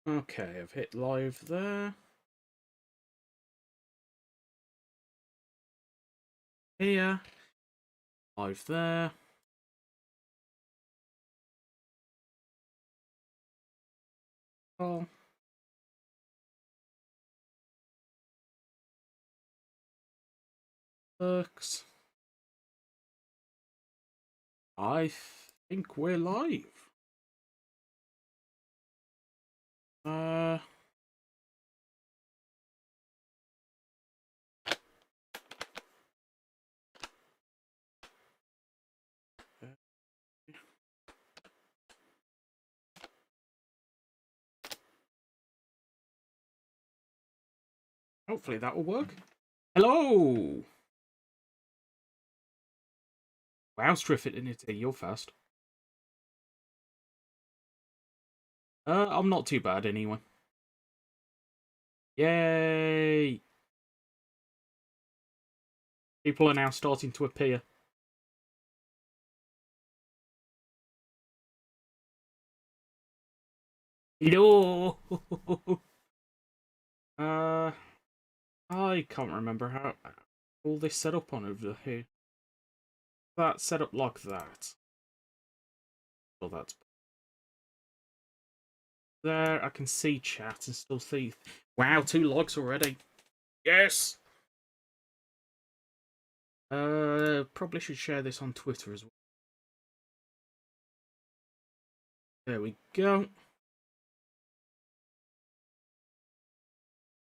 Okay, I've hit live there. Here. Live there. Oh. Looks. I think we're live. Uh. Hopefully that will work. Hello! Wow, Striffinity, you're fast. I'm not too bad anyway. Yay! People are now starting to appear. Hello! I can't remember how all this set up on over here. That set up like that. Well, that's there. I can see chat and still see. Wow, 2 logs already. Yes. Probably should share this on Twitter as well. There we go.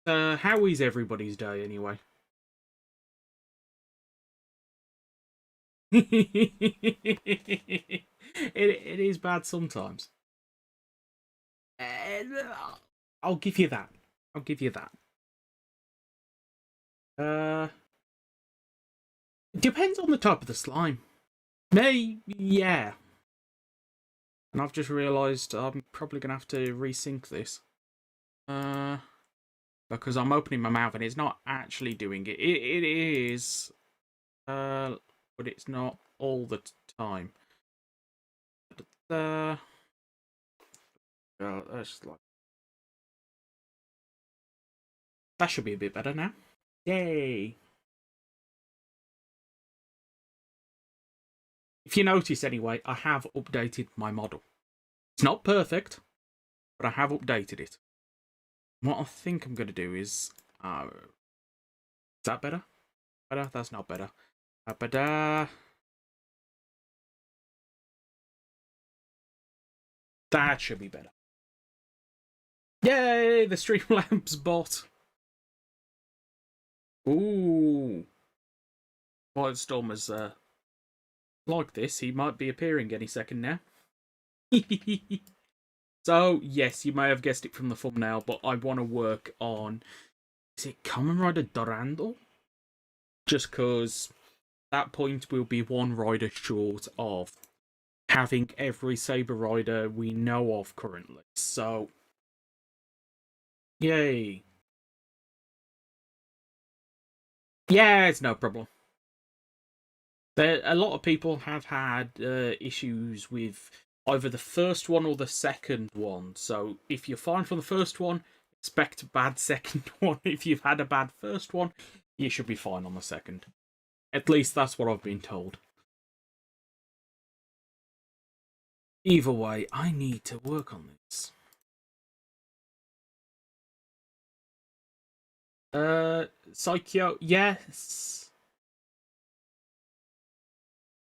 How is everybody's day anyway? It is bad sometimes. I'll give you that. I'll give you that. Depends on the type of the slime. Yeah. And I've just realised I'm probably gonna have to resync this. Because I'm opening my mouth and it's not actually doing it. It is, but it's not all the time. That's like that should be a bit better now. Yay! If you notice anyway, I have updated my model. It's not perfect, but I have updated it. What I think I'm going to do is that better? Better? That's not better. That should be better. Yay! The Streamlabs bot. Ooh. Wildstorm is like this. He might be appearing any second now. So, yes, you may have guessed it from the thumbnail, but I want to work on... Is it Kamen Rider Durandal? Just because that point will be one rider short of having every Saber Rider we know of currently. So, yay. Yeah, it's no problem. A lot of people have had issues with either the first one or the second one. So if you're fine from the first one, expect a bad second one. If you've had a bad first one, you should be fine on the second. At least that's what I've been told. Either way, I need to work on this. Psycho, yes.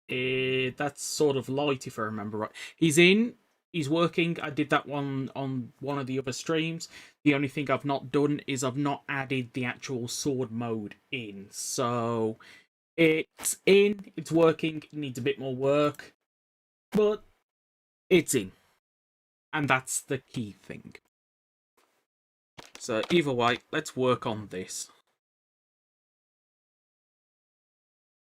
That's sort of light, if I remember right. He's working. I did that one on one of the other streams. The only thing I've not done is I've not added the actual sword mode in. So it's in, it's working, it needs a bit more work, but it's in. And that's the key thing. So either way, let's work on this.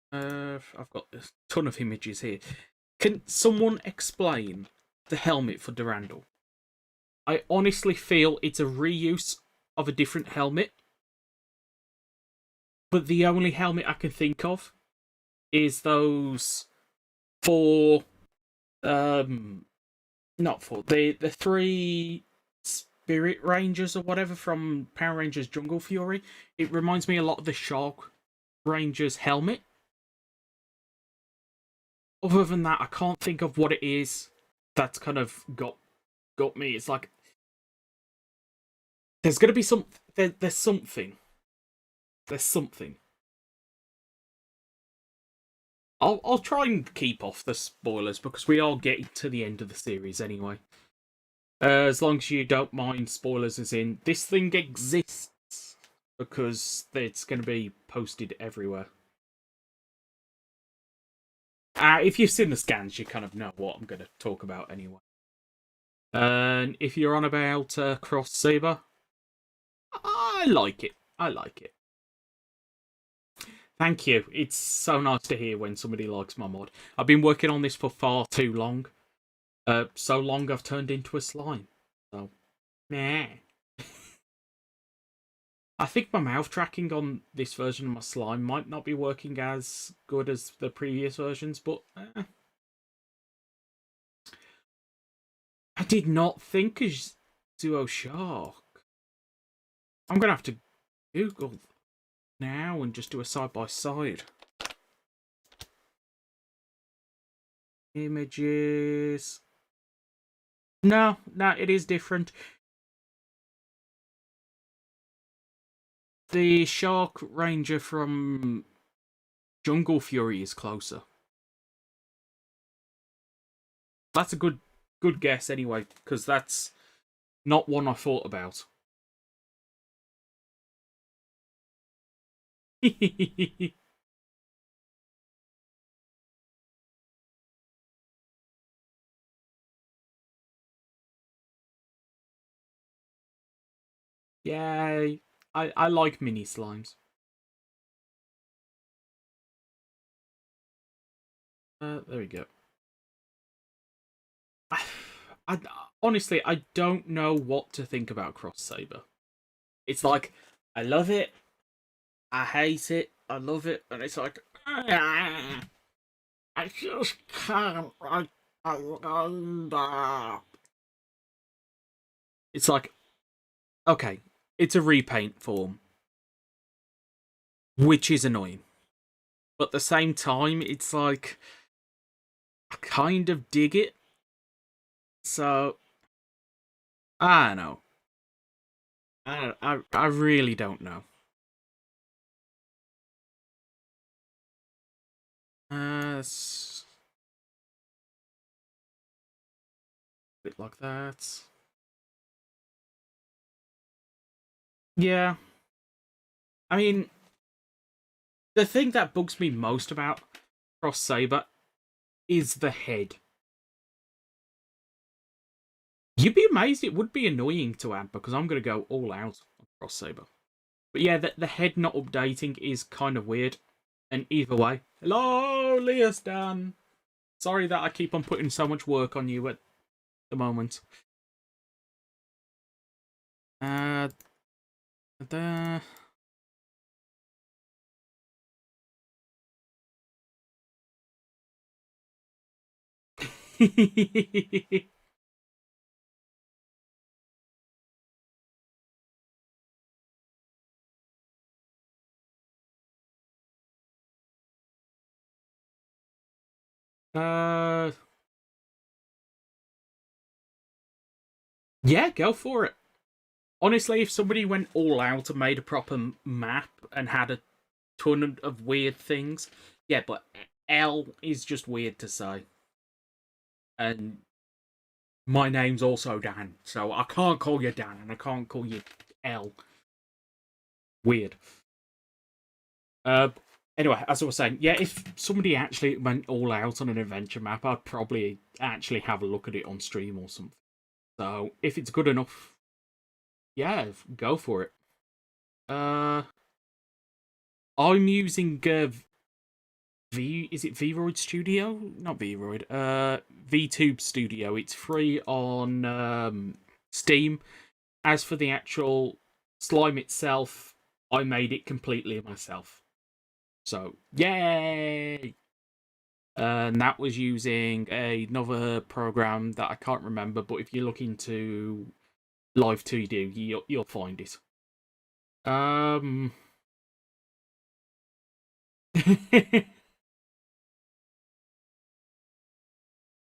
I've got a ton of images here. Can someone explain the helmet for Durandal? I honestly feel it's a reuse of a different helmet. But the only helmet I can think of is those four not four. The three Spirit Rangers or whatever from Power Rangers Jungle Fury. It reminds me a lot of the Shark Rangers helmet. Other than that, I can't think of what it is that's kind of got me. It's like there's gonna be there's something. There's something. I'll try and keep off the spoilers because we are getting to the end of the series anyway. As long as you don't mind spoilers, as in this thing exists because it's going to be posted everywhere. If you've seen the scans, you kind of know what I'm going to talk about anyway. And if you're on about Cross Saber, I like it. I like it. Thank you. It's so nice to hear when somebody likes my mod. I've been working on this for far too long. So long I've turned into a slime. So, meh. I think my mouth tracking on this version of my slime might not be working as good as the previous versions, but I did not think of Zuo Shark. I'm gonna have to Google now and just do a side by side. Images. No, it is different. The Shark Ranger from Jungle Fury is closer. That's a good guess anyway, because that's not one I thought about. Yay. I like mini slimes. There we go. I honestly, I don't know what to think about Cross Saber. It's like, I love it, I hate it, I love it, and it's like, I just can't. It's like, okay, it's a repaint form, which is annoying. But at the same time, it's like, I kind of dig it. So, I don't know. I really don't know. It's a bit like that. Yeah. I mean, the thing that bugs me most about Cross Saber is the head. You'd be amazed it would be annoying to add because I'm going to go all out on Cross Saber. But yeah, the head not updating is kind of weird. And either way, hello, Leostan. Sorry that I keep on putting so much work on you at the moment. There. uh, yeah, go for it. Honestly, if somebody went all out and made a proper map and had a ton of weird things, yeah, but L is just weird to say. And my name's also Dan, so I can't call you Dan and I can't call you L. Weird. Anyway, as I was saying, yeah, if somebody actually went all out on an adventure map, I'd probably actually have a look at it on stream or something. So if it's good enough, yeah, go for it. I'm using is it Vroid Studio? Not Vroid. VTube Studio. It's free on Steam. As for the actual slime itself, I made it completely myself. So, yay! And that was using another program that I can't remember, but if you look into live 2D, you'll find it.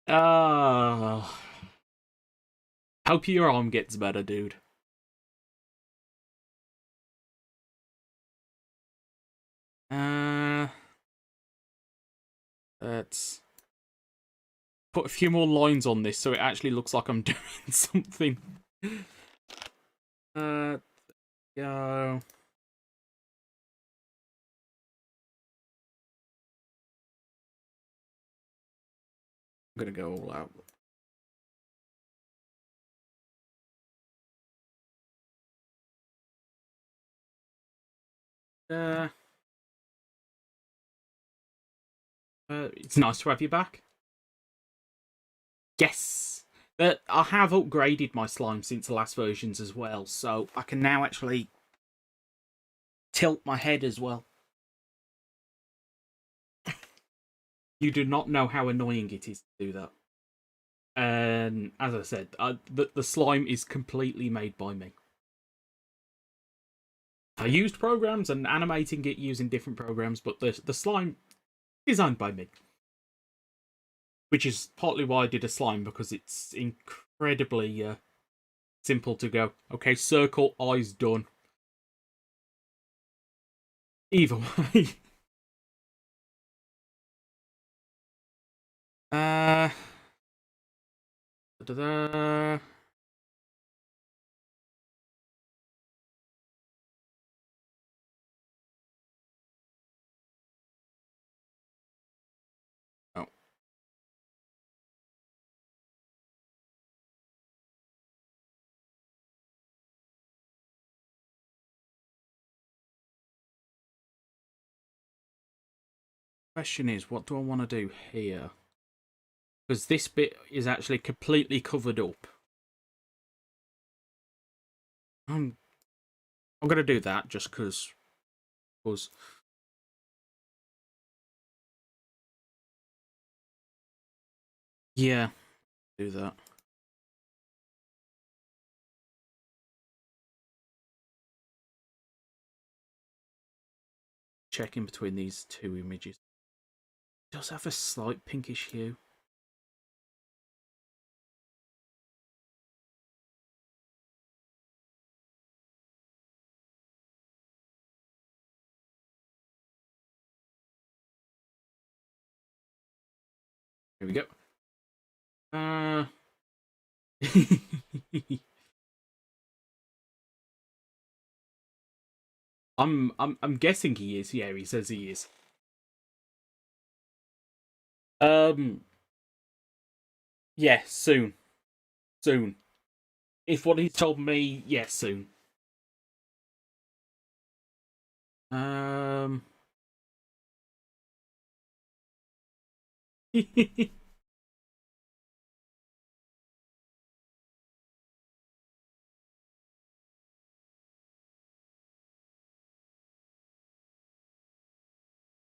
uh, hope your arm gets better, dude. Let's put a few more lines on this so it actually looks like I'm doing something. Go. I'm gonna go all out. It's nice to have you back. Yes! I have upgraded my slime since the last versions as well, so I can now actually tilt my head as well. You do not know how annoying it is to do that. And as I said, the slime is completely made by me. I used programs and animating it using different programs, but the slime designed by me. Which is partly why I did a slime, because it's incredibly simple to go. Okay, circle, eyes, done. Either way. Da-da. Oh. Question is, what do I want to do here? Because this bit is actually completely covered up. I'm gonna do that just because. Yeah, do that. Checking between these two images. It does have a slight pinkish hue. Here we go. I'm guessing he is. Yeah, he says he is. Yeah, soon. Soon. If what he told me, yes, soon. Um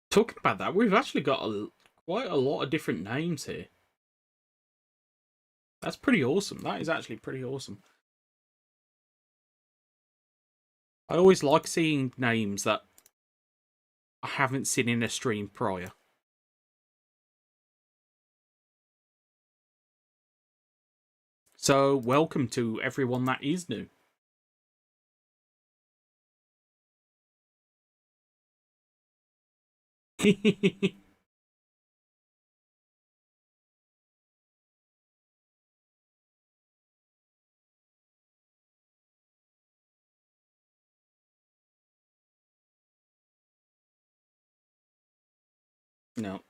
Talking about that, we've actually got quite a lot of different names here. That's pretty awesome. That is actually pretty awesome. I always like seeing names that I haven't seen in a stream prior. So, welcome to everyone that is new. No.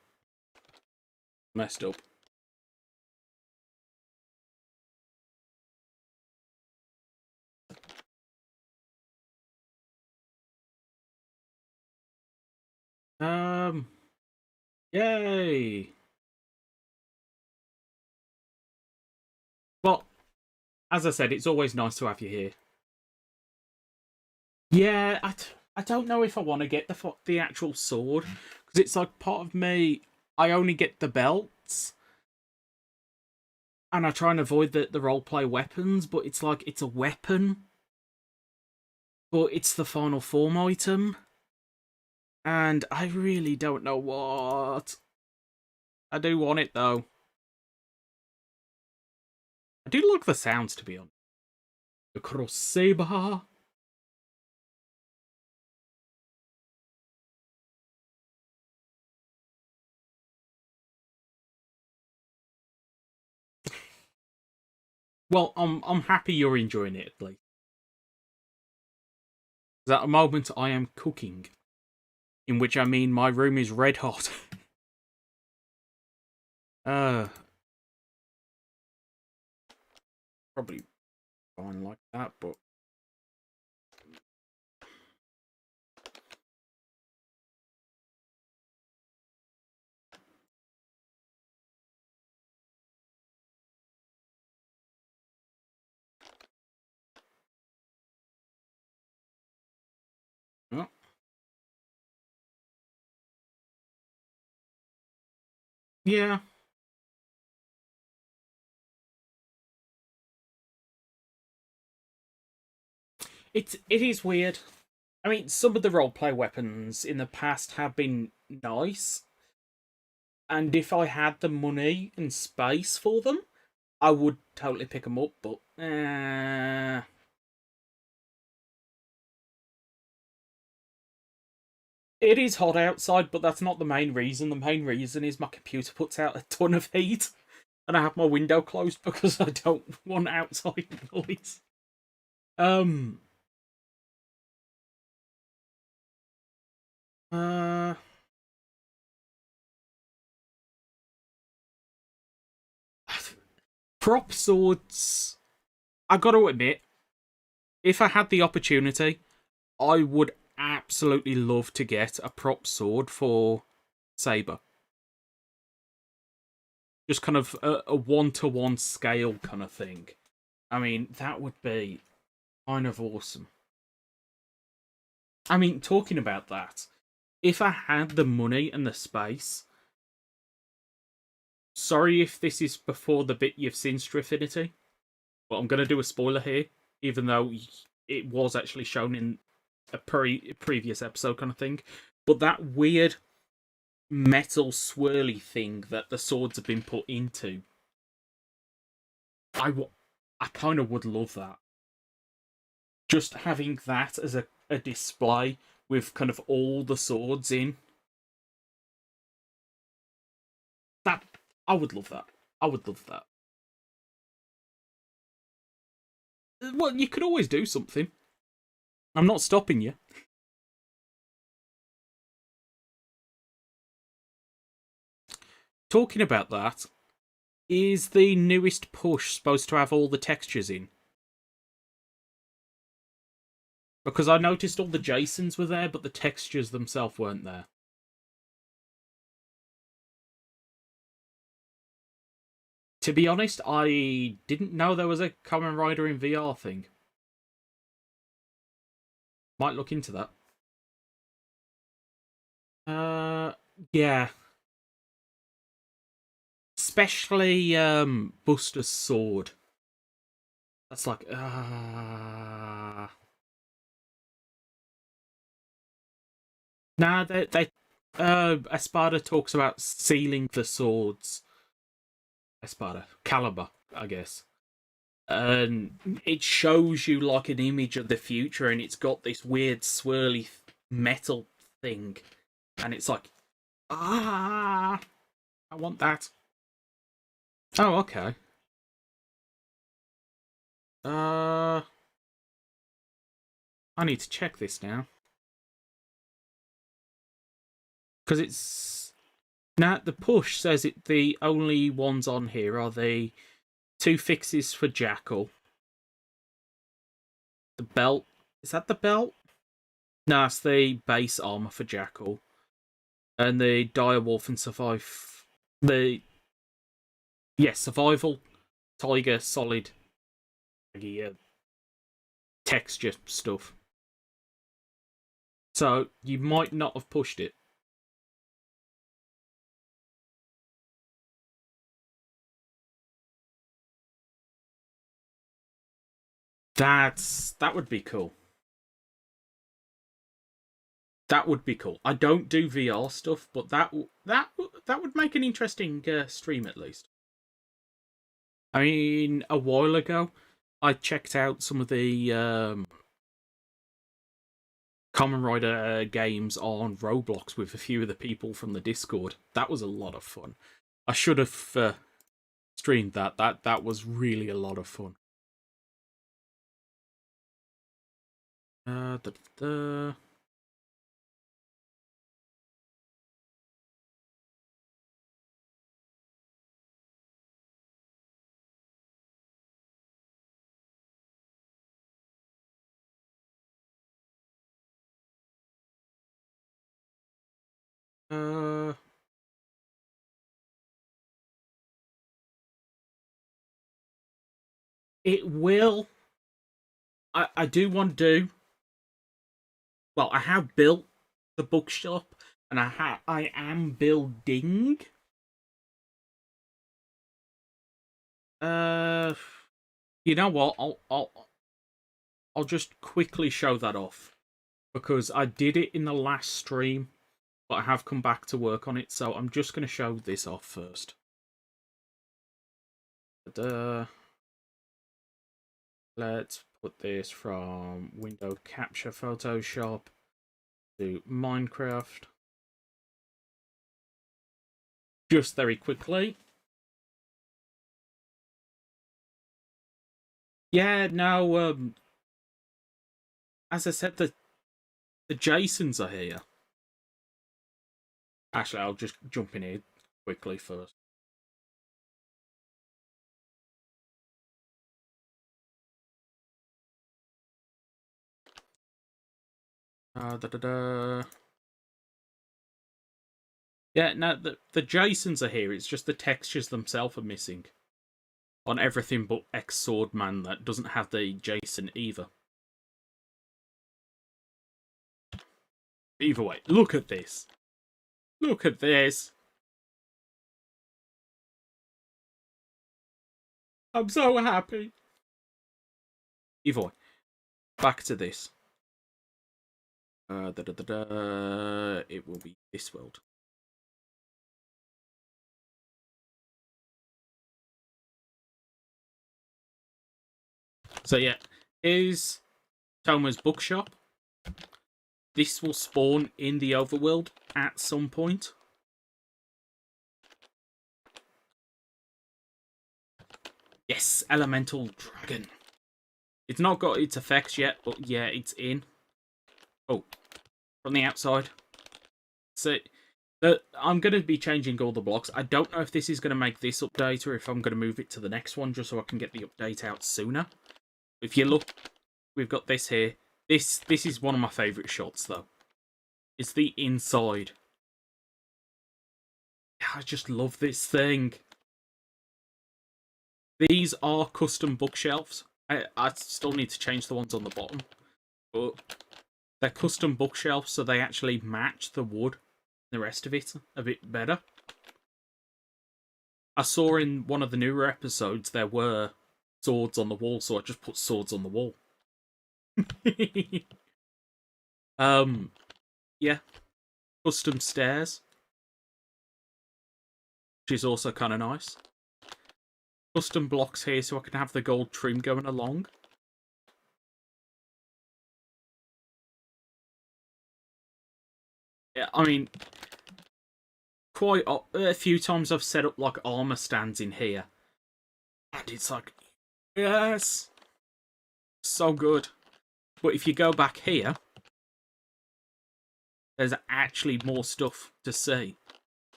Messed up. Yay! Well, as I said, it's always nice to have you here. Yeah, I don't know if I want to get the actual sword, because it's like part of me. I only get the belts, and I try and avoid the roleplay weapons, but it's like it's a weapon, but it's the final form item, and I really don't know what. I do want it though. I do like the sounds, to be honest. The cross saber. Well, I'm happy you're enjoying it at least. 'Cause at the moment I am cooking, in which I mean my room is red hot. uh, Probably fine like that, but oh, yeah, it is weird. I mean, some of the roleplay weapons in the past have been nice, and if I had the money and space for them, I would totally pick them up. But it is hot outside, but that's not the main reason. The main reason is my computer puts out a ton of heat, and I have my window closed because I don't want outside noise. Um. Uh. Prop swords. I got to admit, if I had the opportunity, I would absolutely love to get a prop sword for Saber. Just kind of a one-to-one scale kind of thing. I mean, that would be kind of awesome. I mean, talking about that, if I had the money and the space, sorry if this is before the bit you've seen Strifinity, but I'm going to do a spoiler here, even though it was actually shown in a previous episode kind of thing. But that weird metal swirly thing that the swords have been put into, I kind of would love that. Just having that as a display with kind of all the swords in. That I would love that. I would love that. Well, you could always do something. I'm not stopping you. Talking about that, is the newest push supposed to have all the textures in? Because I noticed all the Jasons were there, but the textures themselves weren't there. To be honest, I didn't know there was a Kamen Rider in VR thing. Might look into that. Uh, yeah. Especially Buster's sword. That's like Nah, they Espada talks about sealing the swords. Espada. Caliber, I guess. And it shows you like an image of the future, and it's got this weird swirly metal thing. And it's like, I want that. Oh, okay. Uh, I need to check this now. Because it's now the push says it. The only ones on here are the two fixes for Jackal. The belt, is that the belt? No, it's the base armor for Jackal, and the Direwolf and Survive. The survival Tiger solid texture stuff. So you might not have pushed it. That would be cool. That would be cool. I don't do VR stuff, but that would make an interesting stream at least. I mean, a while ago, I checked out some of the Kamen Rider games on Roblox with a few of the people from the Discord. That was a lot of fun. I should have streamed that. That was really a lot of fun. Da, da, da. Uh, it will. I do want to do. Well, I have built the bookshop, and I am building. Uh, you know what? I'll just quickly show that off because I did it in the last stream, but I have come back to work on it, so I'm just going to show this off first. Let's put this from window capture Photoshop to Minecraft. Just very quickly. Yeah, no, as I said, the Jasons are here. Actually, I'll just jump in here quickly first. Yeah, no, the Jasons are here. It's just the textures themselves are missing on everything but X Swordman that doesn't have the Jason either. Either way, look at this. Look at this. I'm so happy. Either way, back to this. It will be this world. So yeah, here's Toma's bookshop. This will spawn in the overworld at some point. Yes, elemental dragon. It's not got its effects yet, but yeah, it's in. Oh, from the outside. So I'm going to be changing all the blocks. I don't know if this is going to make this update or if I'm going to move it to the next one just so I can get the update out sooner. If you look, we've got this here. This is one of my favourite shots, though. It's the inside. I just love this thing. These are custom bookshelves. I still need to change the ones on the bottom. But they're custom bookshelves, so they actually match the wood and the rest of it a bit better. I saw in one of the newer episodes there were swords on the wall, so I just put swords on the wall. Yeah. Custom stairs, which is also kind of nice. Custom blocks here so I can have the gold trim going along. Yeah, I mean, quite a few times I've set up like armor stands in here, and it's like, yes, so good. But if you go back here, there's actually more stuff to see.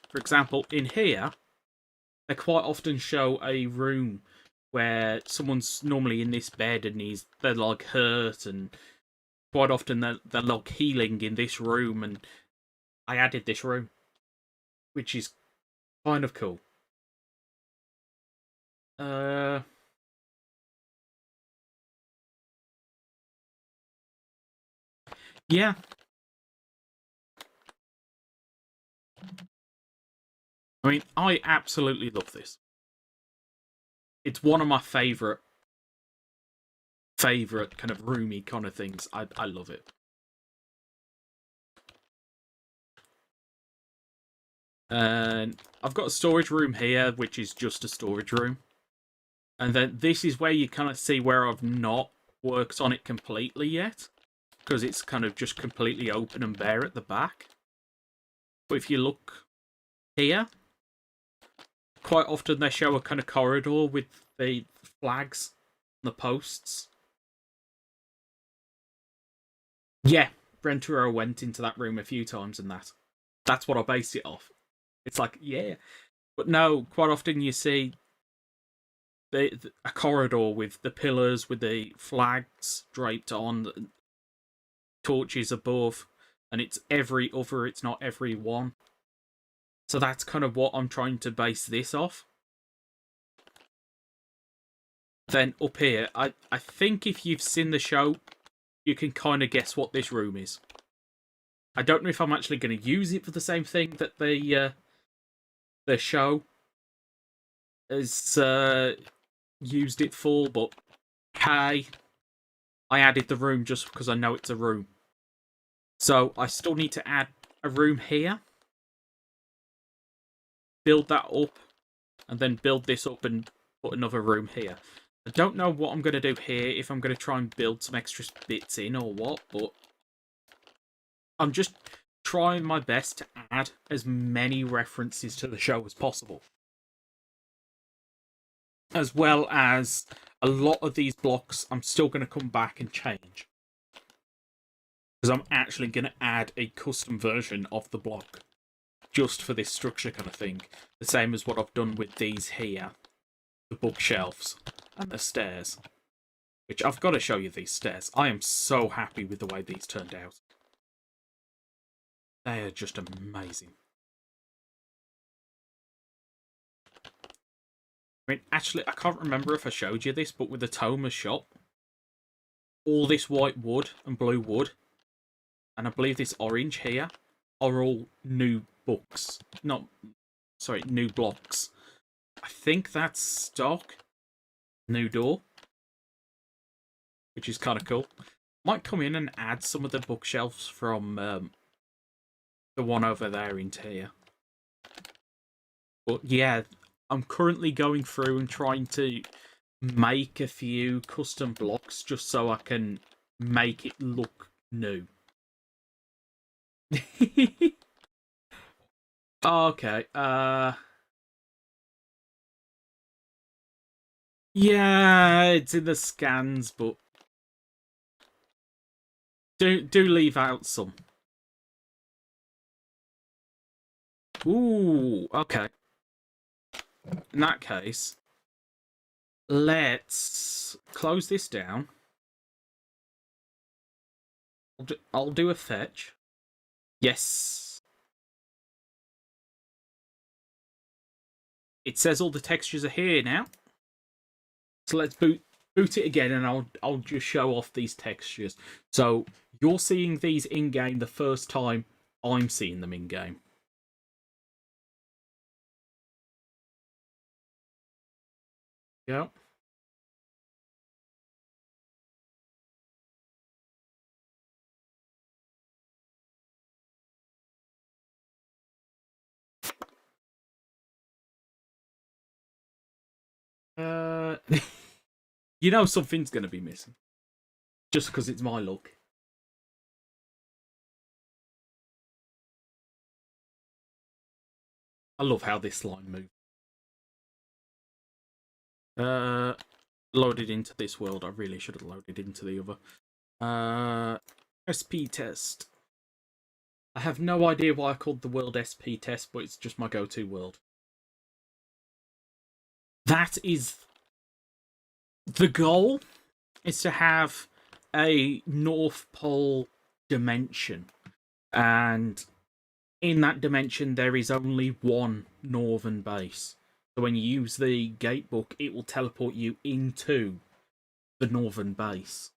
For example, in here, they quite often show a room where someone's normally in this bed and they're like hurt, and quite often they're like healing in this room, and I added this room, which is kind of cool. Yeah. I mean, I absolutely love this. It's one of my favourite favourite kind of roomy kind of things. I love it. And I've got a storage room here, which is just a storage room. And then this is where you kind of see where I've not worked on it completely yet, because it's kind of just completely open and bare at the back. But if you look here, quite often they show a kind of corridor with the flags and the posts. Yeah, Rentaro went into that room a few times, and that's what I based it off. It's like, yeah. But no, quite often you see a corridor with the pillars, with the flags draped on, torches above, and it's every other, it's not every one. So that's kind of what I'm trying to base this off. Then up here, I think if you've seen the show, you can kind of guess what this room is. I don't know if I'm actually going to use it for the same thing that the show has used it for, but hey, I added the room just because I know it's a room. So I still need to add a room here, build that up, and then build this up and put another room here. I don't know what I'm going to do here, if I'm going to try and build some extra bits in or what, but I'm just trying my best to add as many references to the show as possible. As well as a lot of these blocks I'm still going to come back and change. Because I'm actually going to add a custom version of the block just for this structure kind of thing. The same as what I've done with these here. The bookshelves and the stairs. Which I've got to show you these stairs. I am so happy with the way these turned out. They are just amazing. I mean, actually, I can't remember if I showed you this, but with the Thomas shop, all this white wood and blue wood, and I believe this orange here, are all new books. New blocks. I think that's stock. New door. Which is kind of cool. Might come in and add some of the bookshelves from the one over there into here. But yeah, I'm currently going through and trying to make a few custom blocks just so I can make it look new. Okay, yeah, it's in the scans, but do leave out some. Ooh, okay. In that case, let's close this down. I'll do a fetch. Yes. It says all the textures are here now. So let's boot it again, and I'll just show off these textures. So you're seeing these in game the first time I'm seeing them in game. Yeah. You know something's going to be missing. Just because it's my look. I love how this line moves. Loaded into this world. I really should have loaded into the other. SP test. I have no idea why I called the world SP test, but it's just my go-to world. That is the goal, is to have a North Pole dimension, and in that dimension there is only one northern base. So when you use the gatebook, it will teleport you into the northern base.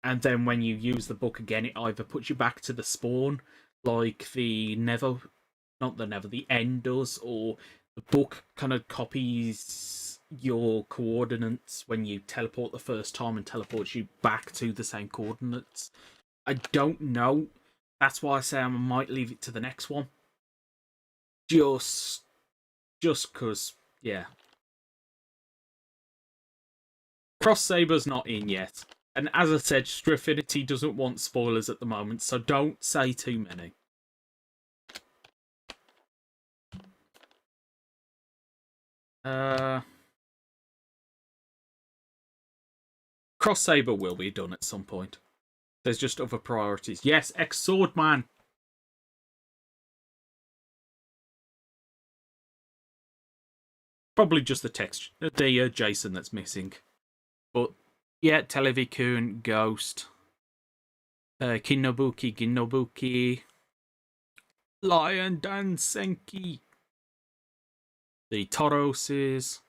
And then when you use the book again, it either puts you back to the spawn, like the end does, or the book kind of copies your coordinates when you teleport the first time and teleports you back to the same coordinates. I don't know. That's why I say I might leave it to the next one. Just because, yeah. Cross Saber's not in yet. And as I said, Straffinity doesn't want spoilers at the moment, so don't say too many. Cross Saber will be done at some point. There's just other priorities. Yes, X-Sword Man. Probably just the text, the Jason that's missing. But yeah, Televikun, Ghost, Kinobuki, Lion Dansenki, the Toroses.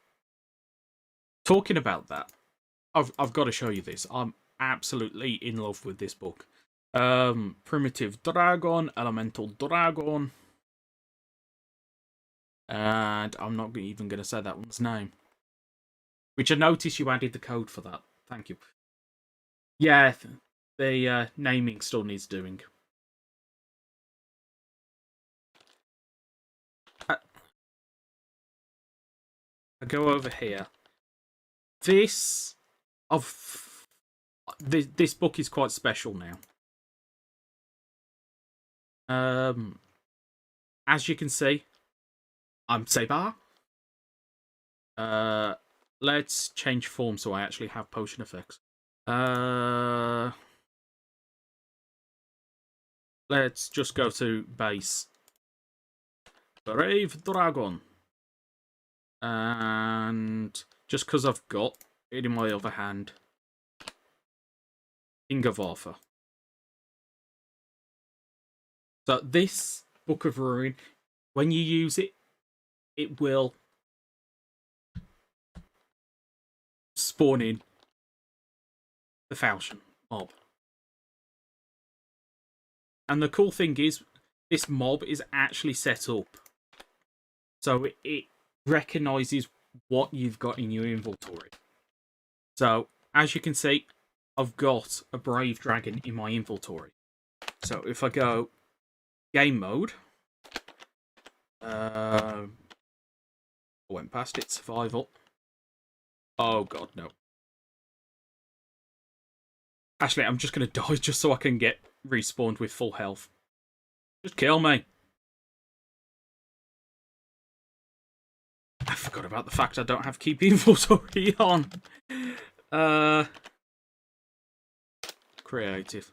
Talking about that, I've got to show you this. I'm absolutely in love with this book. Primitive Dragon, Elemental Dragon, and I'm not even going to say that one's name. Which I noticed you added the code for that. Thank you. Yeah, the naming still needs doing. I go over here. This book is quite special now. As you can see, I'm Saber. Let's change form so I actually have potion effects. Let's just go to base. Brave Dragon. And just because I've got it in my other hand, King of Arthur. So this Book of Ruin, when you use it, it will spawn in the Falchion mob. And the cool thing is, this mob is actually set up so it recognises what you've got in your inventory. So, as you can see, I've got a Brave Dragon in my inventory. So, if I go game mode, I went past it, survival. Oh god, no. Actually, I'm just going to die just so I can get respawned with full health. Just kill me. I forgot about the fact I don't have keep inventory on. Creative.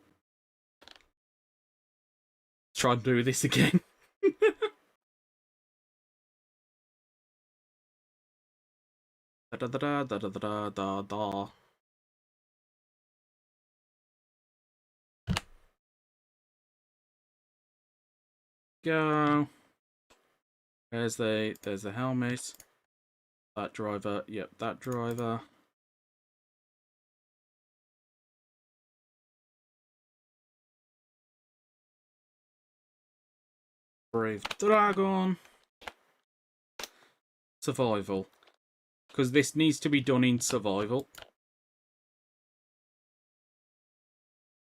Try and do this again. Da da da da da da da da. Go. There's the helmet. That driver. Yep, that driver. Brave Dragon. Survival. Because this needs to be done in survival.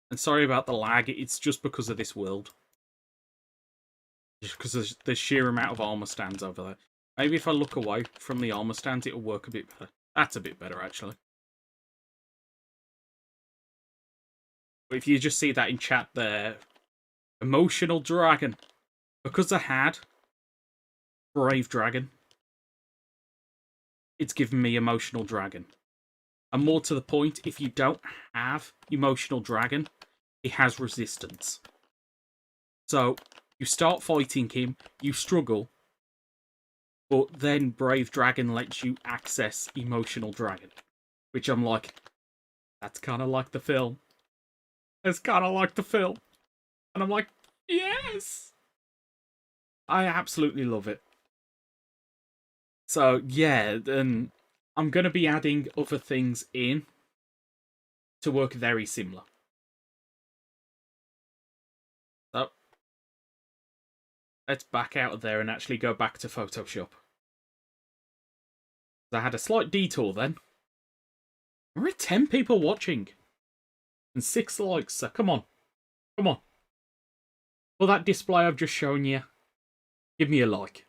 And sorry about the lag, it's just because of this world. Just because there's the sheer amount of armor stands over there. Maybe if I look away from the armor stands, it'll work a bit better. That's a bit better, actually. But if you just see that in chat there, Emotional Dragon. Because I had Brave Dragon, it's given me Emotional Dragon. And more to the point, if you don't have Emotional Dragon, it has resistance. So, you start fighting him, you struggle, but then Brave Dragon lets you access Emotional Dragon. Which I'm like, that's kind of like the film. It's kind of like the film. And I'm like, yes! I absolutely love it. So, yeah, then I'm going to be adding other things in to work very similar. So, let's back out of there and actually go back to Photoshop. I had a slight detour then. We're at 10 people watching and 6 likes, so come on. Come on. For that display I've just shown you, give me a like.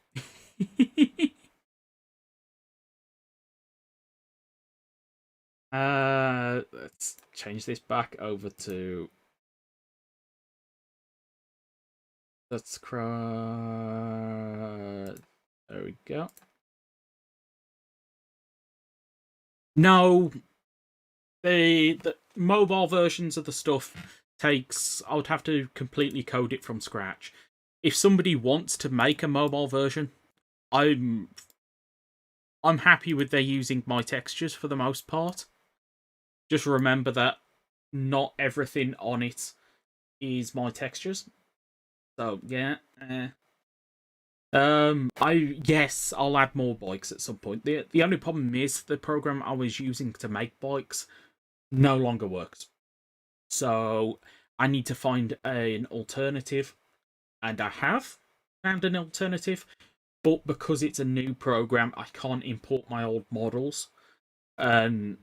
Let's change this back over to... Let's cry. There we go. No, the mobile versions of the stuff takes... I would have to completely code it from scratch. If somebody wants to make a mobile version, I'm happy with their using my textures for the most part. Just remember that not everything on it is my textures. So yeah. Yes, I'll add more bikes at some point. The only problem is the program I was using to make bikes no longer works. So I need to find an alternative, and I have found an alternative, but because it's a new program, I can't import my old models. And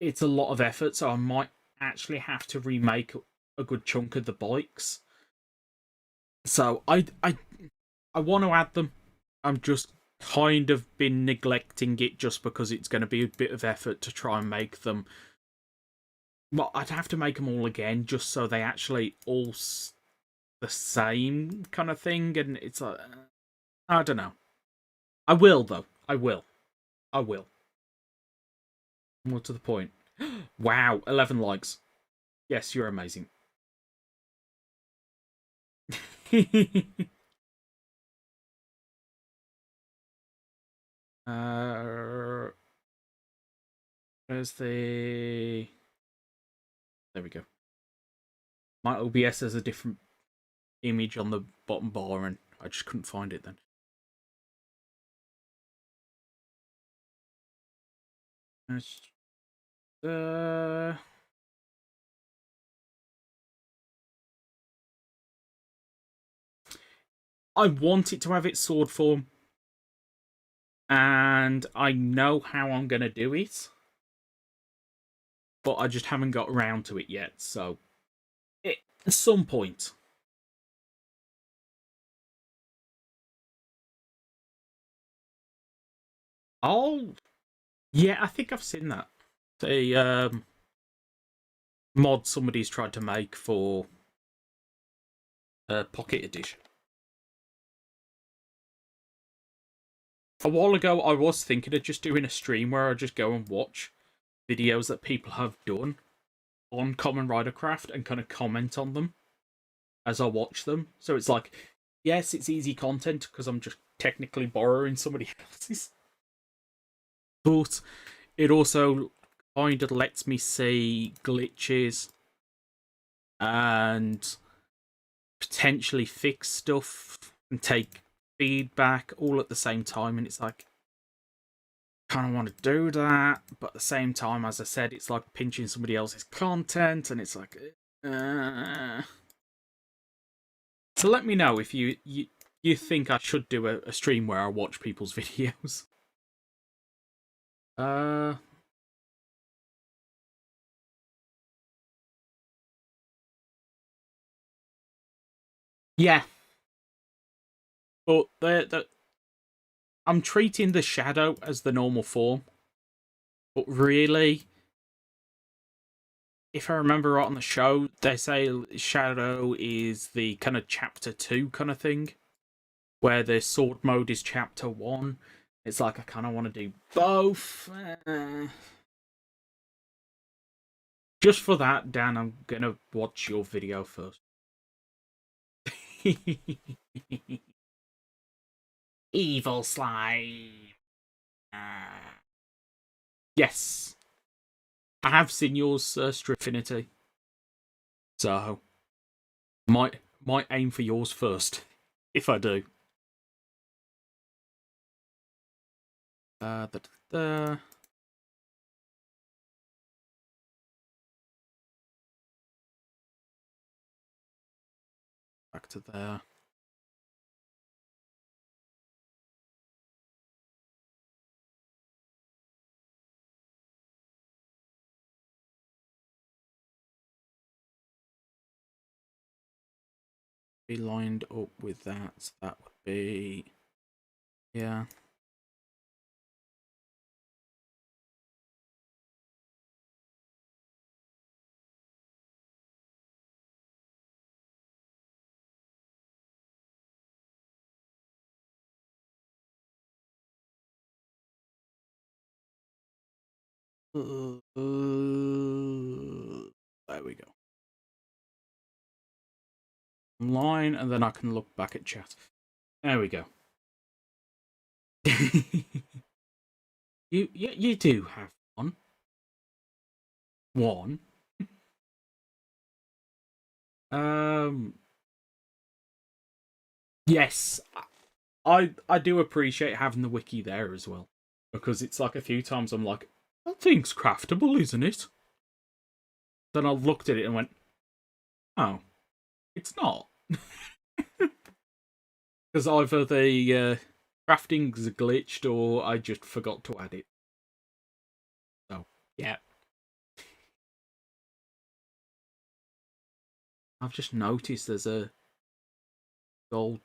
it's a lot of effort, so I might actually have to remake a good chunk of the bikes. So I want to add them. I'm just kind of been neglecting it just because it's going to be a bit of effort to try and make them. Well, I'd have to make them all again just so they actually all the same kind of thing, and it's like I don't know. I will though. I will. I will. More to the point. Wow, 11 likes. Yes, you're amazing. uh, where's the... There we go. My OBS has a different image on the bottom bar, and I just couldn't find it then. I want it to have its sword form, and I know how I'm going to do it, but I just haven't got around to it yet, so at some point. Oh, yeah, I think I've seen that. The mod somebody's tried to make for Pocket Edition. A while ago, I was thinking of just doing a stream where I just go and watch videos that people have done on Kamen Rider Craft and kind of comment on them as I watch them. So it's like, yes, it's easy content because I'm just technically borrowing somebody else's, but it also kind of lets me see glitches and potentially fix stuff and take feedback all at the same time. And it's like, kind of want to do that, but at the same time, as I said, it's like pinching somebody else's content, and it's like, So let me know if you think I should do a stream where I watch people's videos. Yeah, but I'm treating the shadow as the normal form, but really, if I remember right on the show, they say shadow is the kind of chapter 2 kind of thing, where the sword mode is chapter 1. It's like I kind of want to do both. Just for that, Dan, I'm gonna watch your video first. Evil slime. Yes, I have seen yours, Striffinity. So might aim for yours first, if I do. Da, da, da. Back to there. be lined up with that. That would be, yeah. There we go. Line, and then I can look back at chat. There we go. you do have one. One. Um. Yes, I do appreciate having the wiki there as well, because it's like a few times I'm like, that thing's craftable, isn't it? Then I looked at it and went, oh, it's not. Because either the crafting's glitched or I just forgot to add it. So, yeah. I've just noticed there's a gold,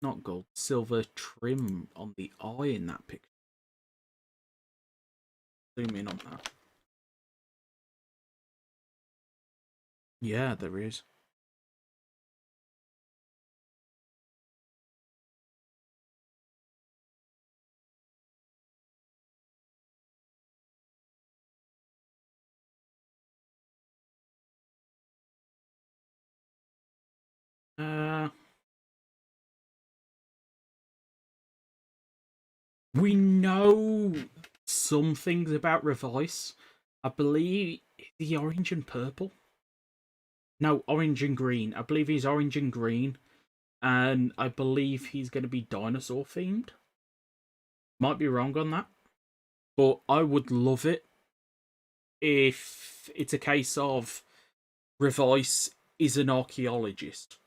not gold, silver trim on the eye in that picture. Zoom in on that. Yeah, there is. Uh, we know some things about Revice. I believe the orange and purple. No, orange and green. I believe he's orange and green, and I believe he's going to be dinosaur themed. Might be wrong on that, but I would love it if it's a case of Revice is an archaeologist,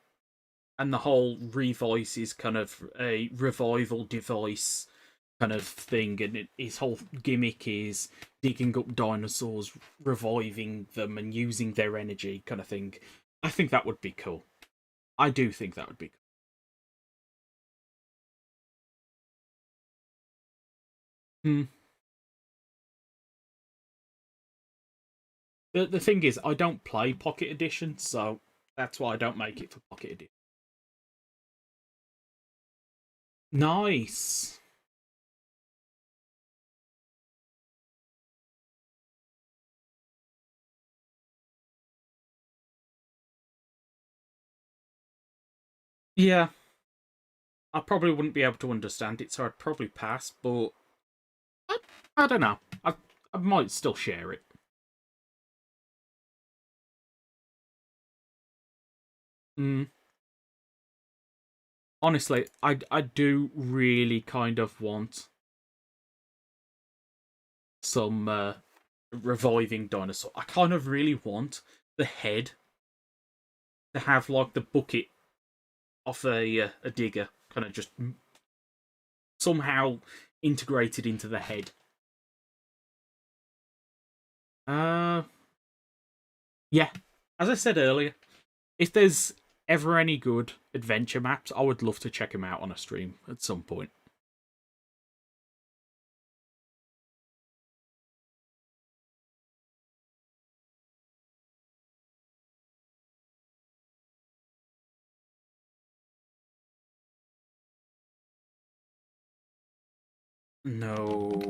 and the whole Revice is kind of a revival device kind of thing, and his whole gimmick is digging up dinosaurs, reviving them, and using their energy, kind of thing. I think that would be cool. I do think that would be cool. Hmm. The thing is, I don't play Pocket Edition, so that's why I don't make it for Pocket Edition. Nice. Yeah, I probably wouldn't be able to understand it, so I'd probably pass. But I, I don't know. I might still share it. Mm. Honestly, I do really kind of want some reviving dinosaur. I kind of really want the head to have like the bucket off a digger, kind of just somehow integrated into the head. Uh, yeah. As I said earlier, if there's ever any good adventure maps, I would love to check them out on a stream at some point. No.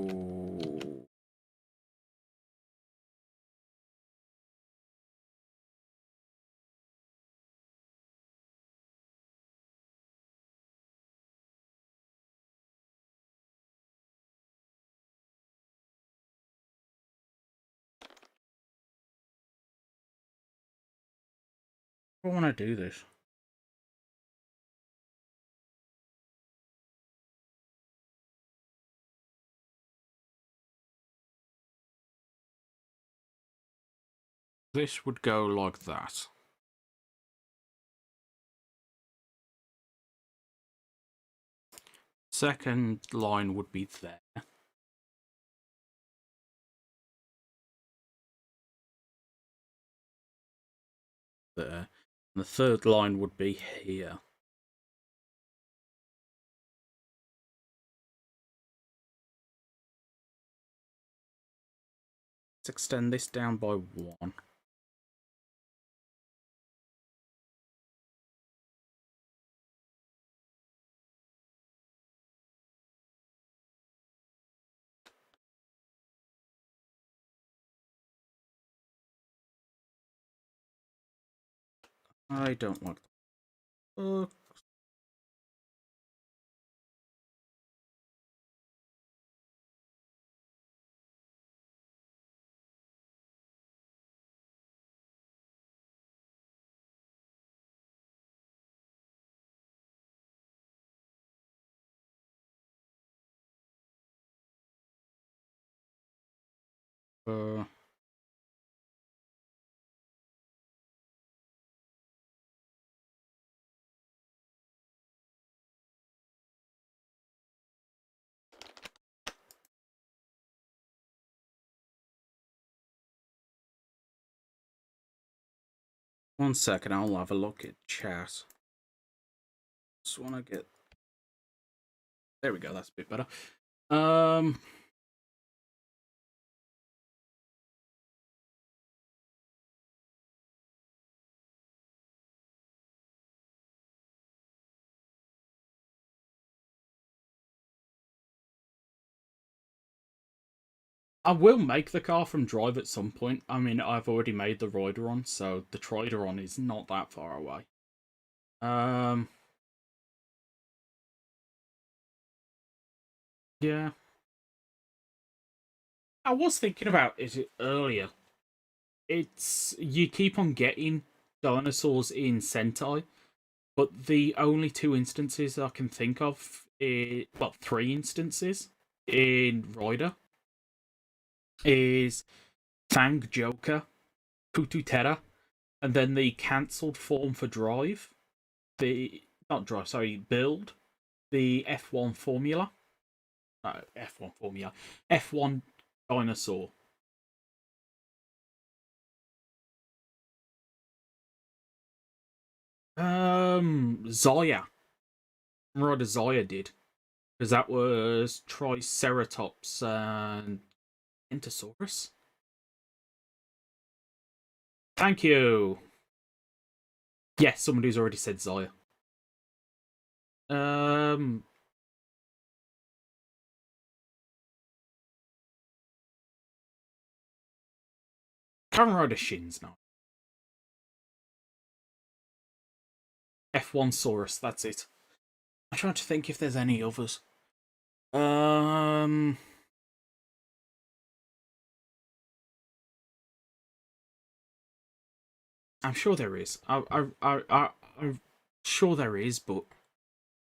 I want to do this. This would go like that. Second line would be there. There. And the third line would be here. Let's extend this down by 1. I don't like that. Uh, One second, I'll have a look at chat. Just want to get... There we go, that's a bit better. I will make the car from drive at some point. I mean, I've already made the Rideron, so the Trideron is not that far away. Yeah. I was thinking about it earlier. It's... You keep on getting dinosaurs in Sentai, but the only 2 instances I can think of, well, 3 instances in Rider, is Fang Joker, Kututera, and then the cancelled form for Drive. Not Drive, sorry, Build. The F1 Formula. F1 Formula. F1 Dinosaur. Zaya. Rider Zaya did. Because that was Triceratops and Entosaurus. Thank you. Yes, somebody who's already said Zaya. Kamen Rider Shins now. F1 Saurus, that's it. I'm trying to think if there's any others. I'm sure there is. I'm sure there is, but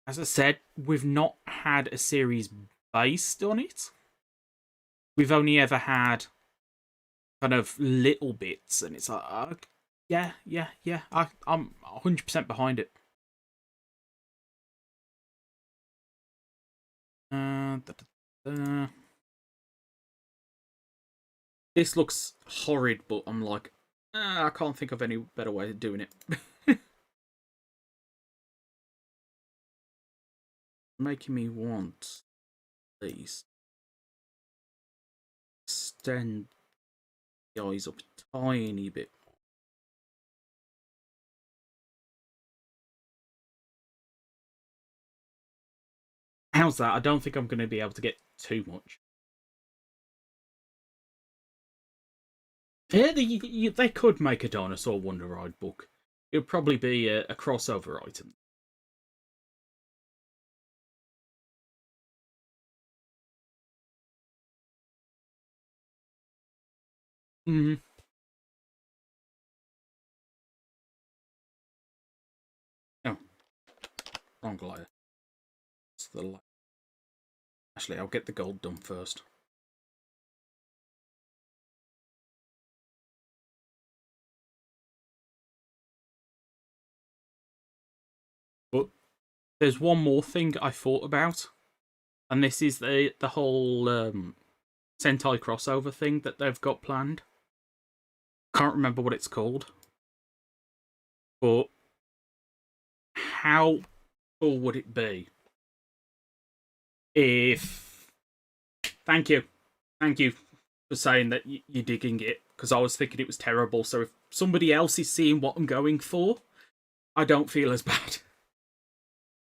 as I said, we've not had a series based on it. We've only ever had kind of little bits, and it's like, yeah. I'm 100% behind it. This looks horrid, but I'm like, I can't think of any better way of doing it. Making me want these. Extend the eyes up a tiny bit. How's that? I don't think I'm going to be able to get too much. Yeah, they could make a Dinosaur Wonder Ride book. It would probably be a crossover item. Mm. Oh, wrong layer. It's the layer. Actually, I'll get the gold done first. But there's one more thing I thought about, and this is the whole Sentai crossover thing that they've got planned. Can't remember what it's called, but how cool would it be if... Thank you. Thank you for saying that you're digging it, because I was thinking it was terrible. So if somebody else is seeing what I'm going for, I don't feel as bad.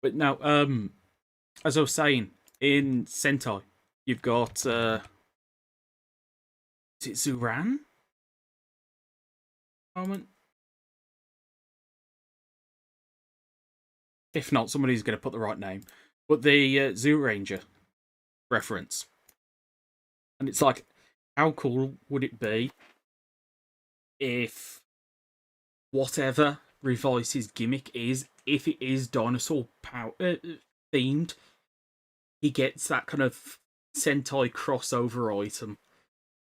But no, as I was saying, in Sentai, you've got is it Zuran? Moment. If not, somebody's going to put the right name. But the Zoo Ranger reference, and it's like, how cool would it be if whatever Revice's gimmick is, if it is dinosaur power themed, he gets that kind of Sentai crossover item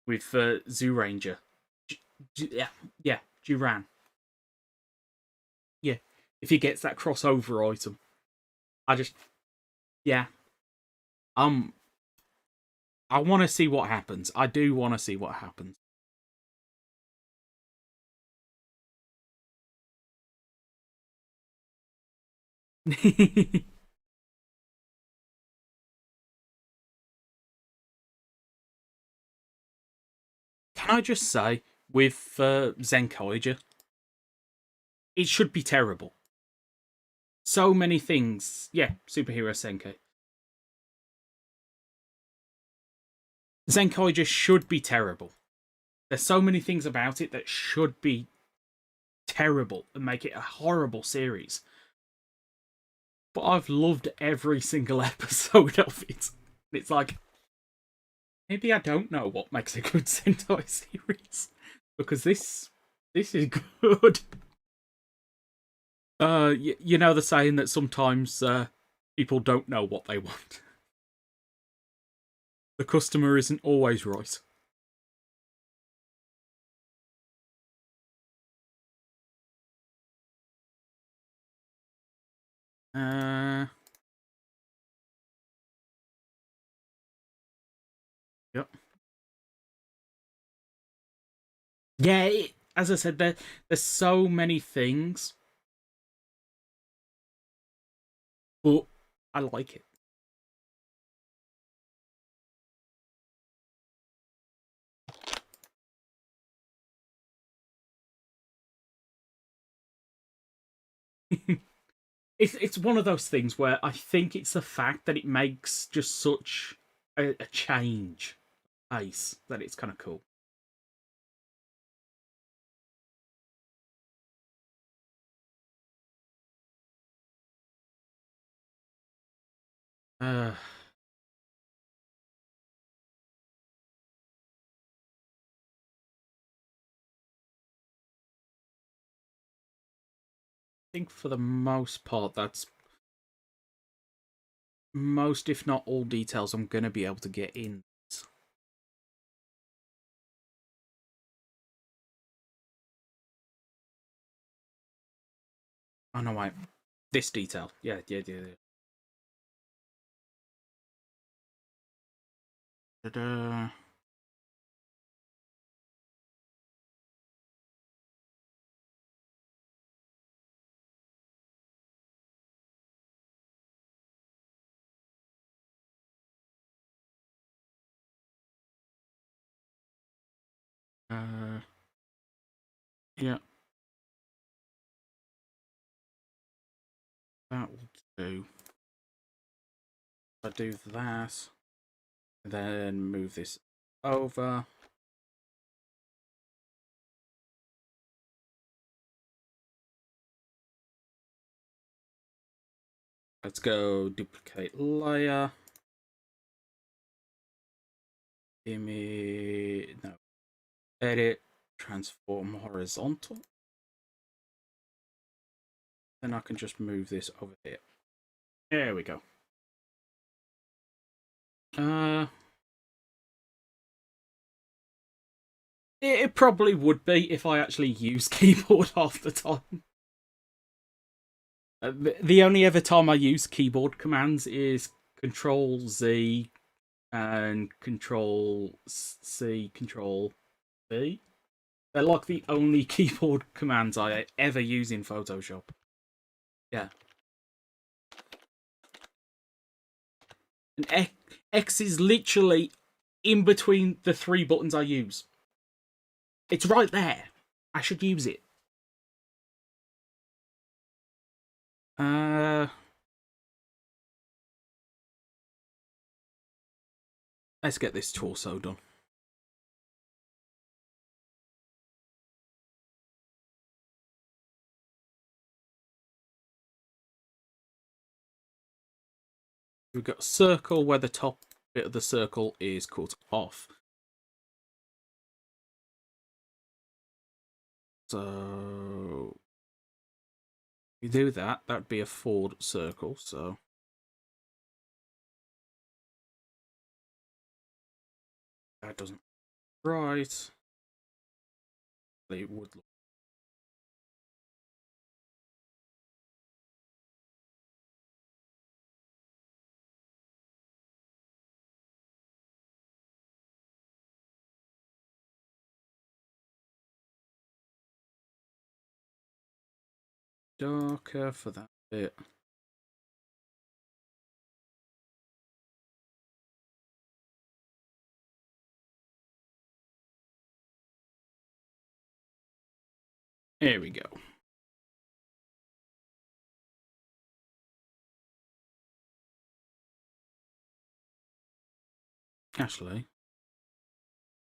with Zoo Ranger. Yeah, Duran. Yeah, if he gets that crossover item, I just, yeah, um, I want to see what happens. I do want to see what happens. Can I just say, with Zenkaija, it should be terrible. So many things. Yeah, superhero Senkai. Zenkaija should be terrible. There's so many things about it that should be terrible and make it a horrible series. But I've loved every single episode of it. It's like, maybe I don't know what makes a good Sentai series, because this is good. You know the saying that sometimes people don't know what they want. The customer isn't always right. Uh, yep. Yeah, as I said, there's so many things, but I like it. It's one of those things where I think it's the fact that it makes just such a change pace that it's kind of cool. I think for the most part, that's most, if not all, details I'm going to be able to get in. Oh no, wait. This detail. Yeah. Ta-da. Uh, yeah, that will do. I do that, then move this over. Let's go duplicate layer. Image, no, edit, transform horizontal. Then I can just move this over here. There we go. Uh, it probably would be if I actually use keyboard half the time. The only other time I use keyboard commands is Control Z and Control C, Control B. They're like the only keyboard commands I ever use in Photoshop. Yeah. And X is literally in between the 3 buttons I use. It's right there. I should use it. Let's get this torso done. We've got a circle where the top bit of the circle is cut off. So if you do that, that'd be a forward circle, so that doesn't right. It would look darker for that bit. There we go. Actually,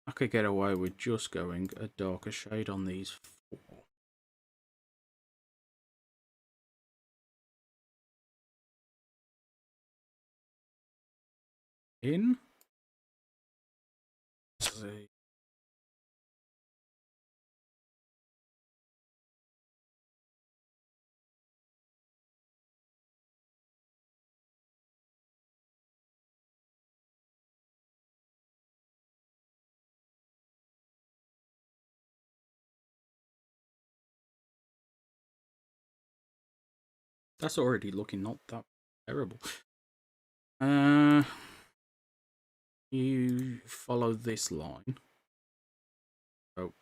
I could get away with just going a darker shade on these 4. In. Let's see. That's already looking not that terrible. You follow this line. Oh,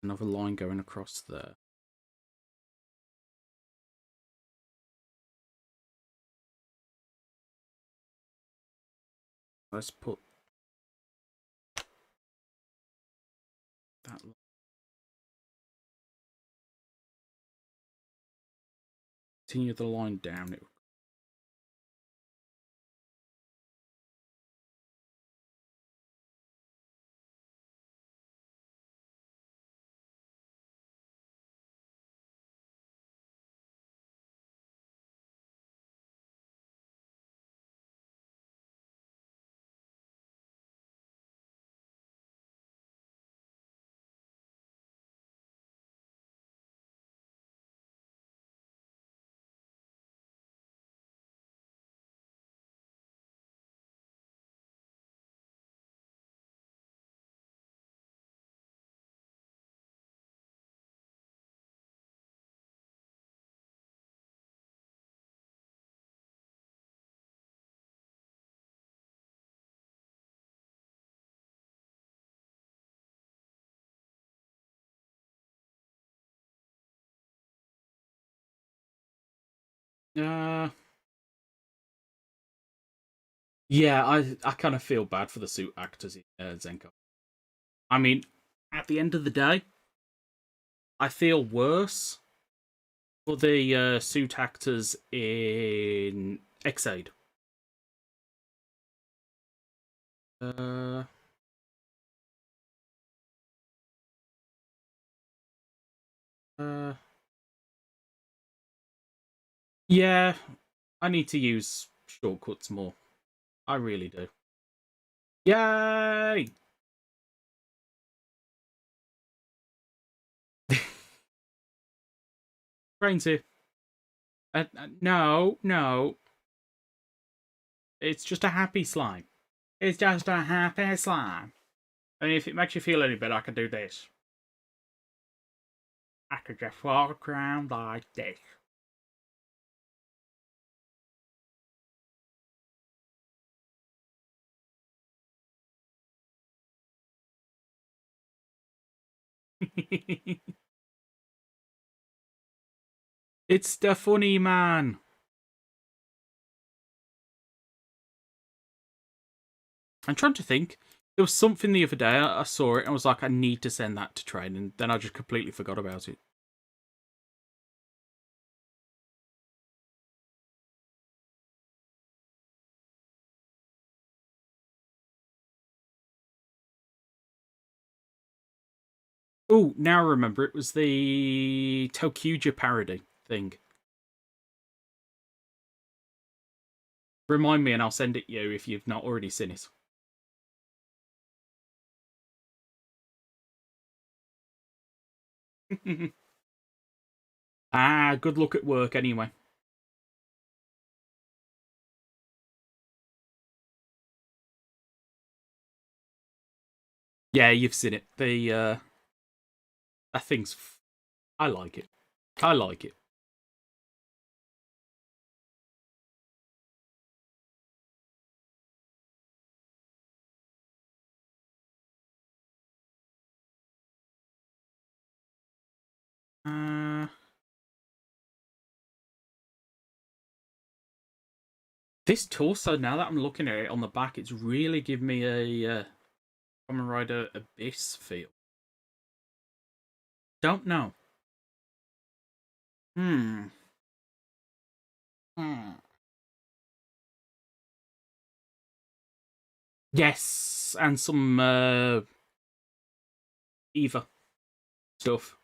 another line going across there. Let's put that. Continue the line down. Yeah, I kind of feel bad for the suit actors in Zenko. I mean, at the end of the day, I feel worse for the suit actors in Xaid. Uh, uh, yeah, I need to use shortcuts more. I really do. Yay! Brains here. No, no. It's just a happy slime. It's just a happy slime. And if it makes you feel any better, I can do this. I could just walk around like this. It's the funny man. I'm trying to think. There was something the other day, I saw it and I was like, I need to send that to train, and then I just completely forgot about it. Oh, now I remember. It was the Tokuja parody thing. Remind me and I'll send it you if you've not already seen it. Good luck at work anyway. Yeah, you've seen it. That thing's. I like it. I like it. Uh, this torso, now that I'm looking at it on the back, it's really giving me a Kamen Rider Abyss feel. Don't know. Hmm. Hmm. Yes, and some Eva stuff.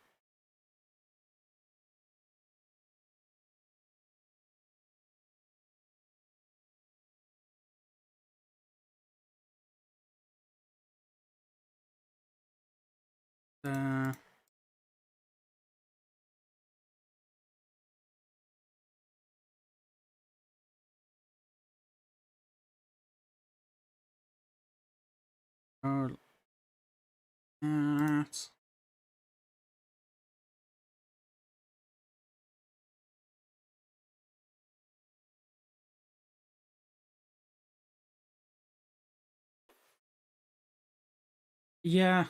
Uh, uh, uh, yeah,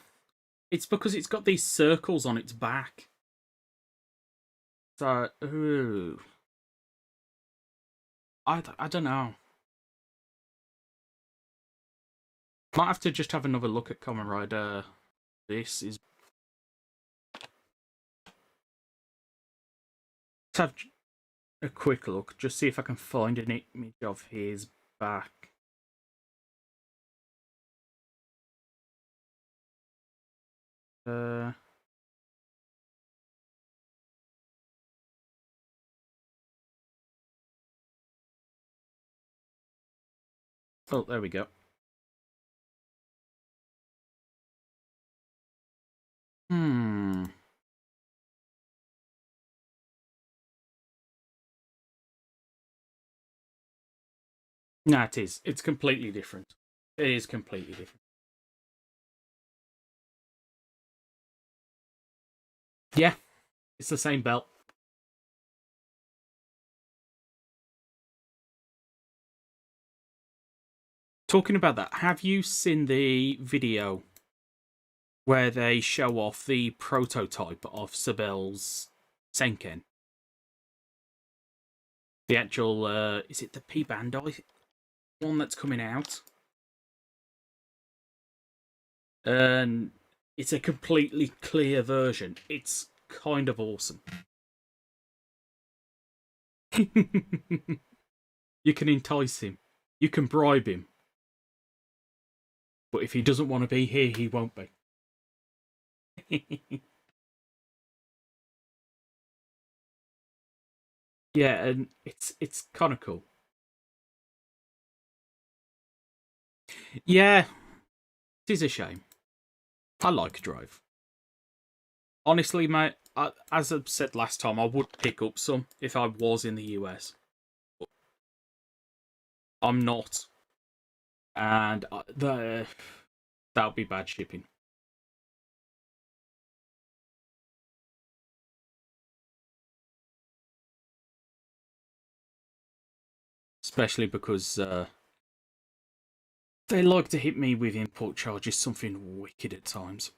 it's because it's got these circles on its back. So, ooh, I don't know. Might have to just have another look at Kamen Rider. This is. Let's have a quick look, just see if I can find an image of his back. Uh, oh, there we go. Hmm. No, it is. It's completely different. It is completely different. Yeah, it's the same belt. Talking about that, have you seen the video where they show off the prototype of Sabel's Senken? The actual, is it the P Bandai one that's coming out? And it's a completely clear version. It's kind of awesome. You can entice him, you can bribe him, but if he doesn't want to be here, he won't be. Yeah, and it's kind of cool. Yeah, it is a shame. I like Drive. Honestly, mate, as I said last time, I would pick up some if I was in the US. But I'm not, and that would be bad shipping. Especially because they like to hit me with import charges, something wicked at times.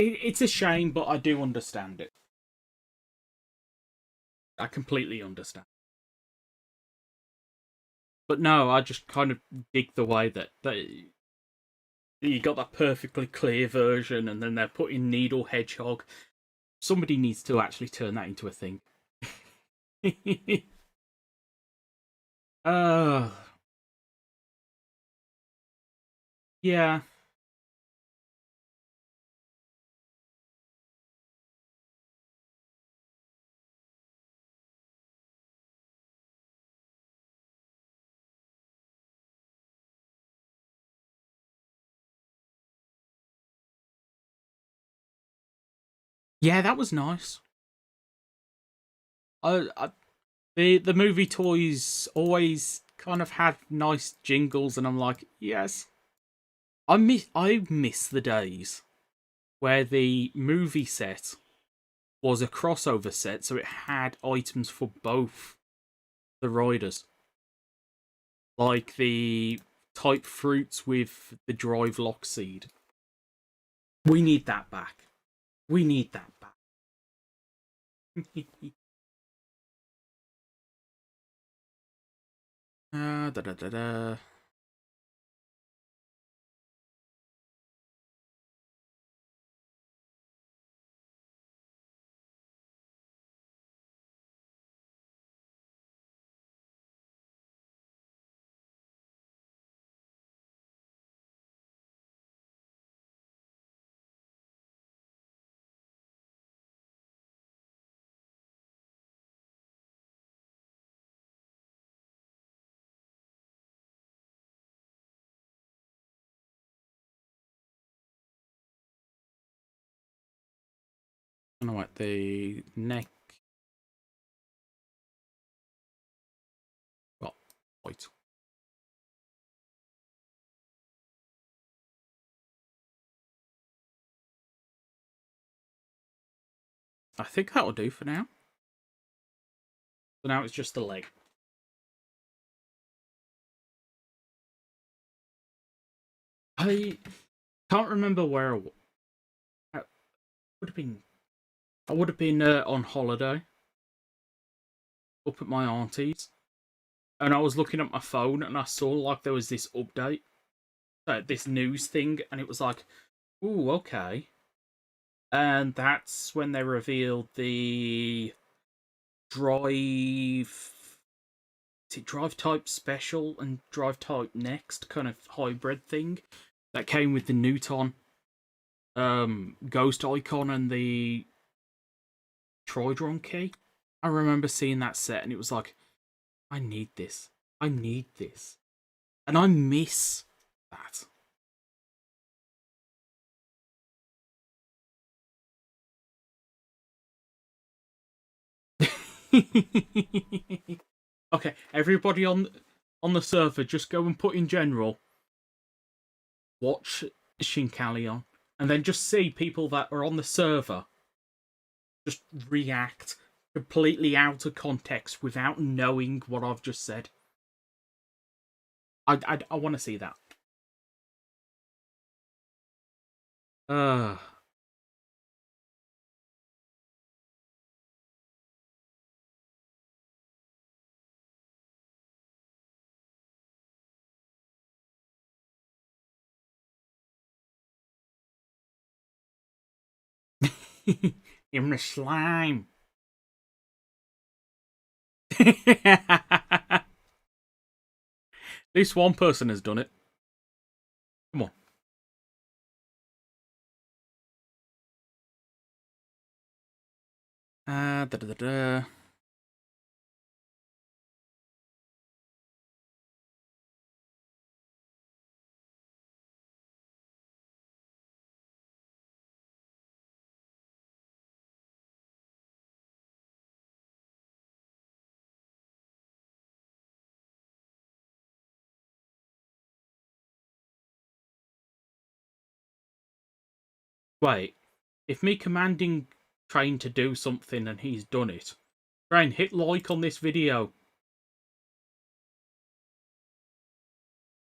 It's a shame, but I do understand it. I completely understand. But no, I just kind of dig the way that you got that perfectly clear version, and then they're putting Needle Hedgehog. Somebody needs to actually turn that into a thing. uh, yeah. Yeah, that was nice. I the movie toys always kind of had nice jingles, and I'm like, yes. I miss the days where the movie set was a crossover set, so it had items for both the riders, like the type fruits with the drive lock seed. We need that back. We need that back. Da da da da. I know what the neck. Well, wait. I think that'll do for now. So now it's just the leg. I can't remember where I would have been. I would have been on holiday up at my auntie's, and I was looking at my phone, and I saw like there was this update, this news thing, and it was like, "Ooh, okay." And that's when they revealed the drive, drive type special and drive type next kind of hybrid thing that came with the Newton ghost icon and the Troydron key. I remember seeing that set, and it was like, I need this. I need this. And I miss that. Okay, everybody on the server, just go and put in general, watch Shinkalion, and then just see people that are on the server just react completely out of context without knowing what I've just said. I want to see that. Uh, in the slime. At least one person has done it. Come on. Da, da, da, da. Wait, if me commanding Train to do something and he's done it, Train, hit like on this video.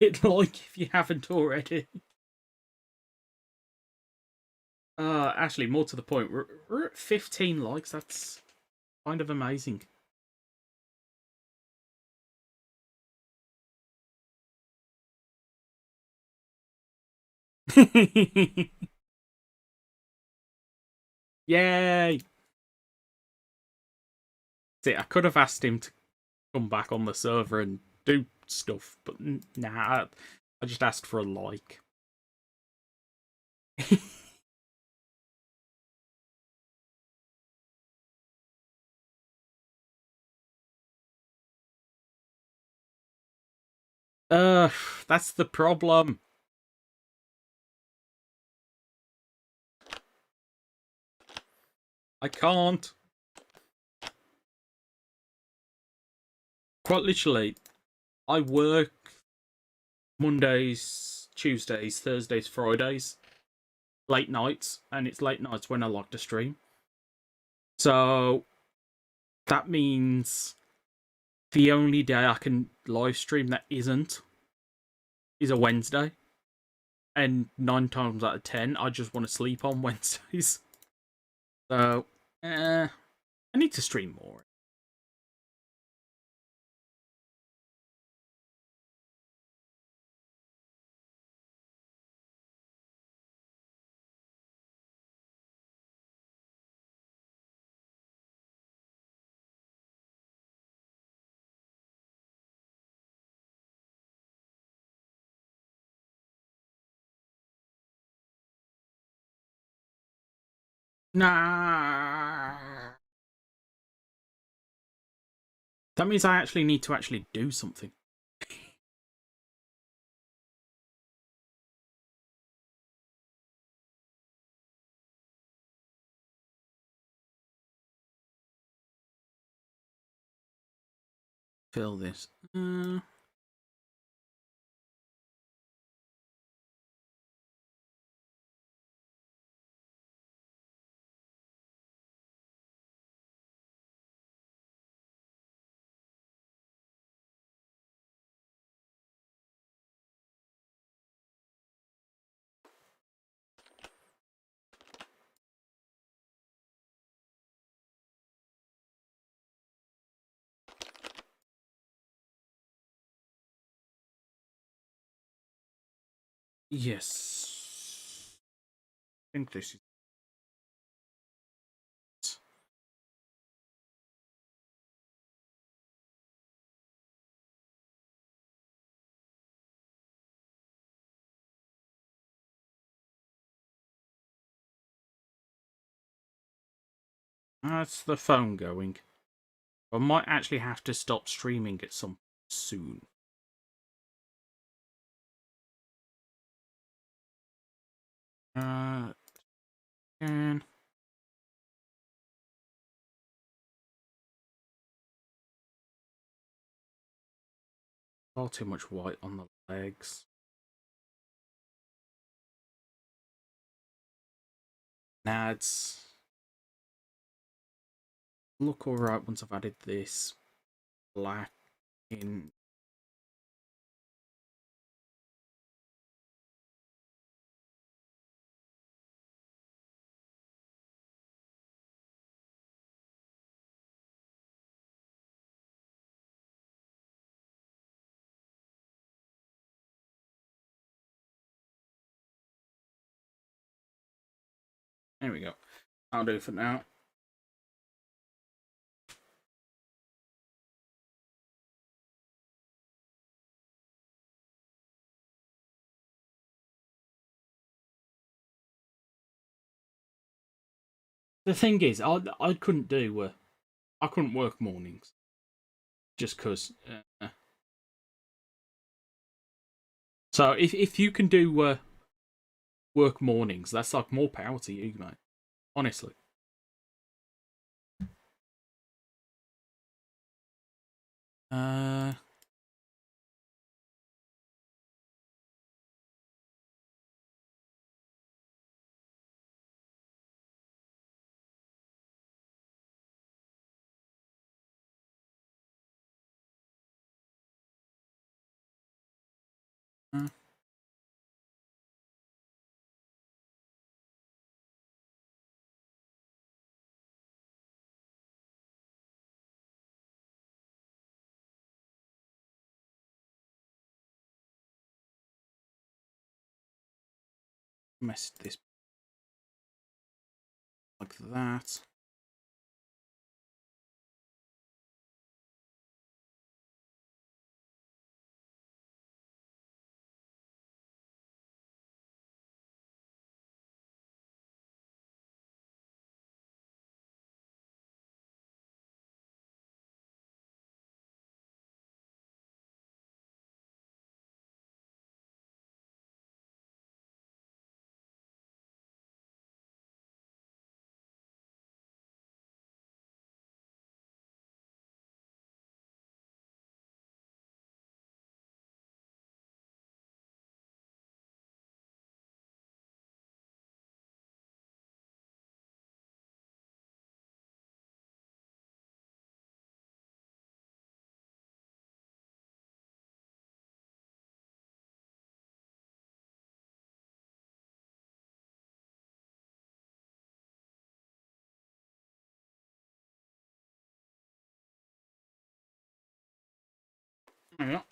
Hit like if you haven't already. Actually, more to the point, we're at 15 likes. That's kind of amazing. Yay! See, I could have asked him to come back on the server and do stuff, but nah, I just asked for a like. Uh, that's the problem. I can't. Quite literally, I work Mondays, Tuesdays, Thursdays, Fridays, late nights, and it's late nights when I like to stream. So that means the only day I can live stream that isn't is a Wednesday. And 9 times out of 10, I just want to sleep on Wednesdays. So, I need to stream more. Nah. That means I actually need to actually do something. Fill this. Yes. I think this is. That's the phone going. I might actually have to stop streaming at some soon. Uh, and far too much white on the legs. Nah, it's look alright once I've added this black in. There we go. I'll do it for now. The thing is, I couldn't do. I couldn't work mornings just because. So if you can do work mornings, that's like more power to you, mate. Honestly. Uh. mess this like that. Yeah.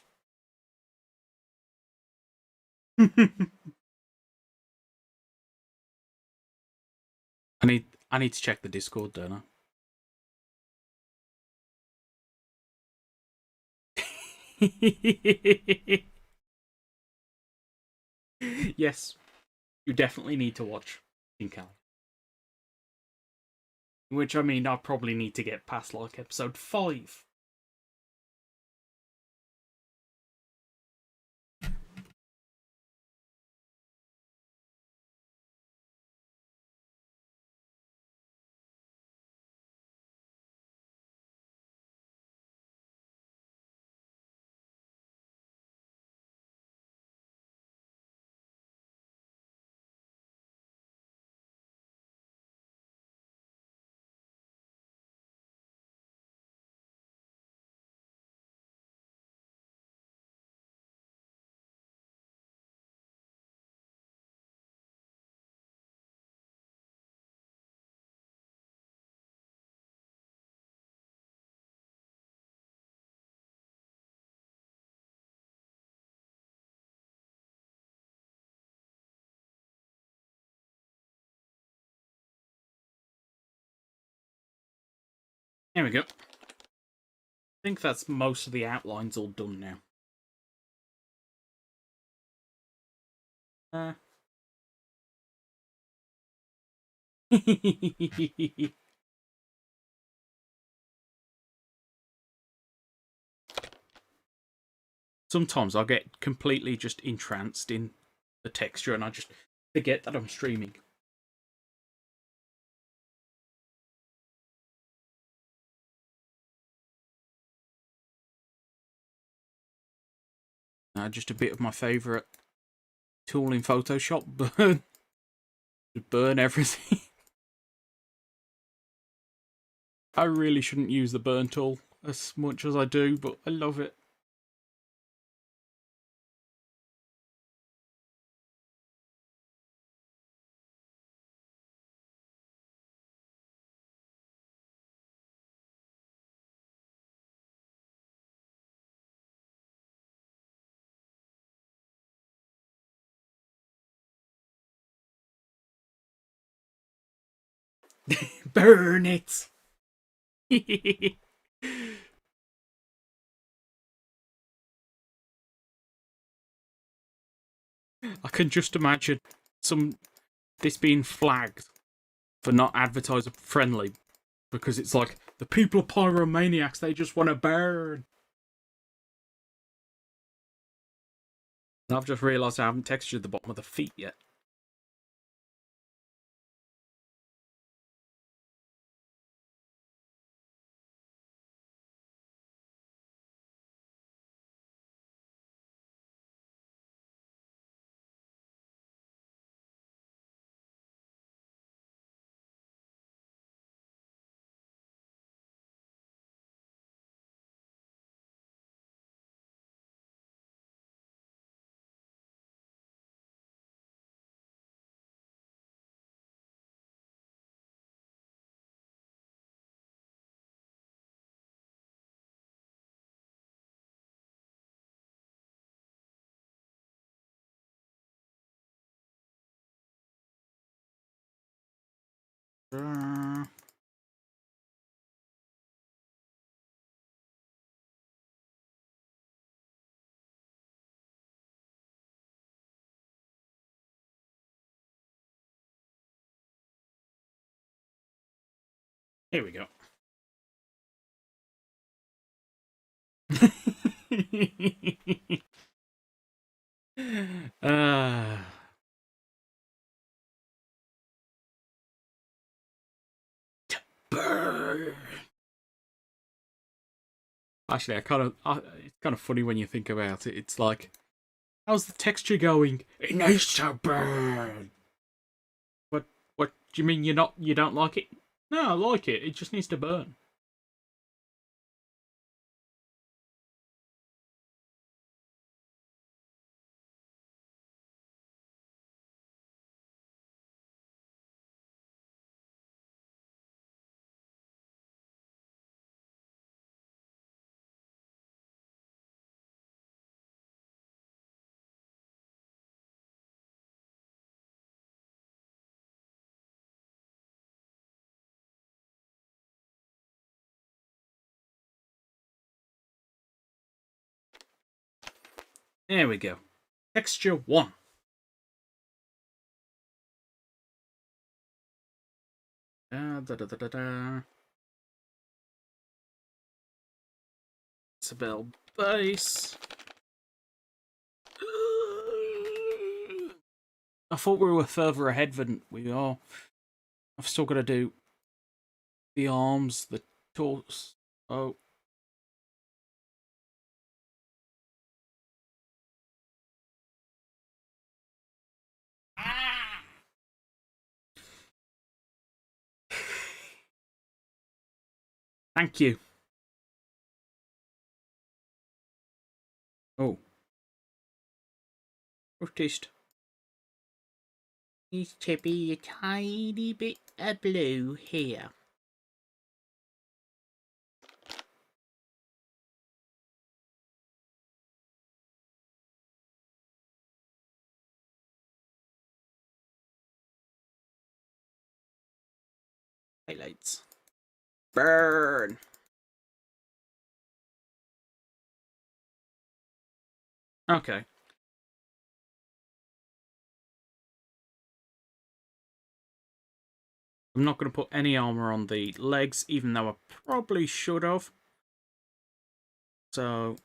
I need to check the Discord, don't I? Yes, you definitely need to watch Cal. Which I mean, I probably need to get past like episode 5. There we go. I think that's most of the outlines all done now. Sometimes I get completely just entranced in the texture and I just forget that I'm streaming. Just a bit of my favourite tool in Photoshop, burn everything. I really shouldn't use the burn tool as much as I do, but I love it. Burn it! I can just imagine this being flagged for not advertiser friendly because it's like the people are pyromaniacs, they just want to burn. And I've just realised I haven't textured the bottom of the feet yet. Here we go. Burn. Actually, it's kind of funny when you think about it. It's like, how's the texture going? It needs to burn. What do you mean you don't like it? No, I like it. It just needs to burn. There we go. Texture 1. Da, da, da, da, da, da. Isabel base. I thought we were further ahead than we are. I've still got to do the arms, the torso. Oh. Thank you. Oh. Artist. Needs to be a tiny bit of blue here. Highlights. Burn. Okay. I'm not going to put any armor on the legs, even though I probably should have. So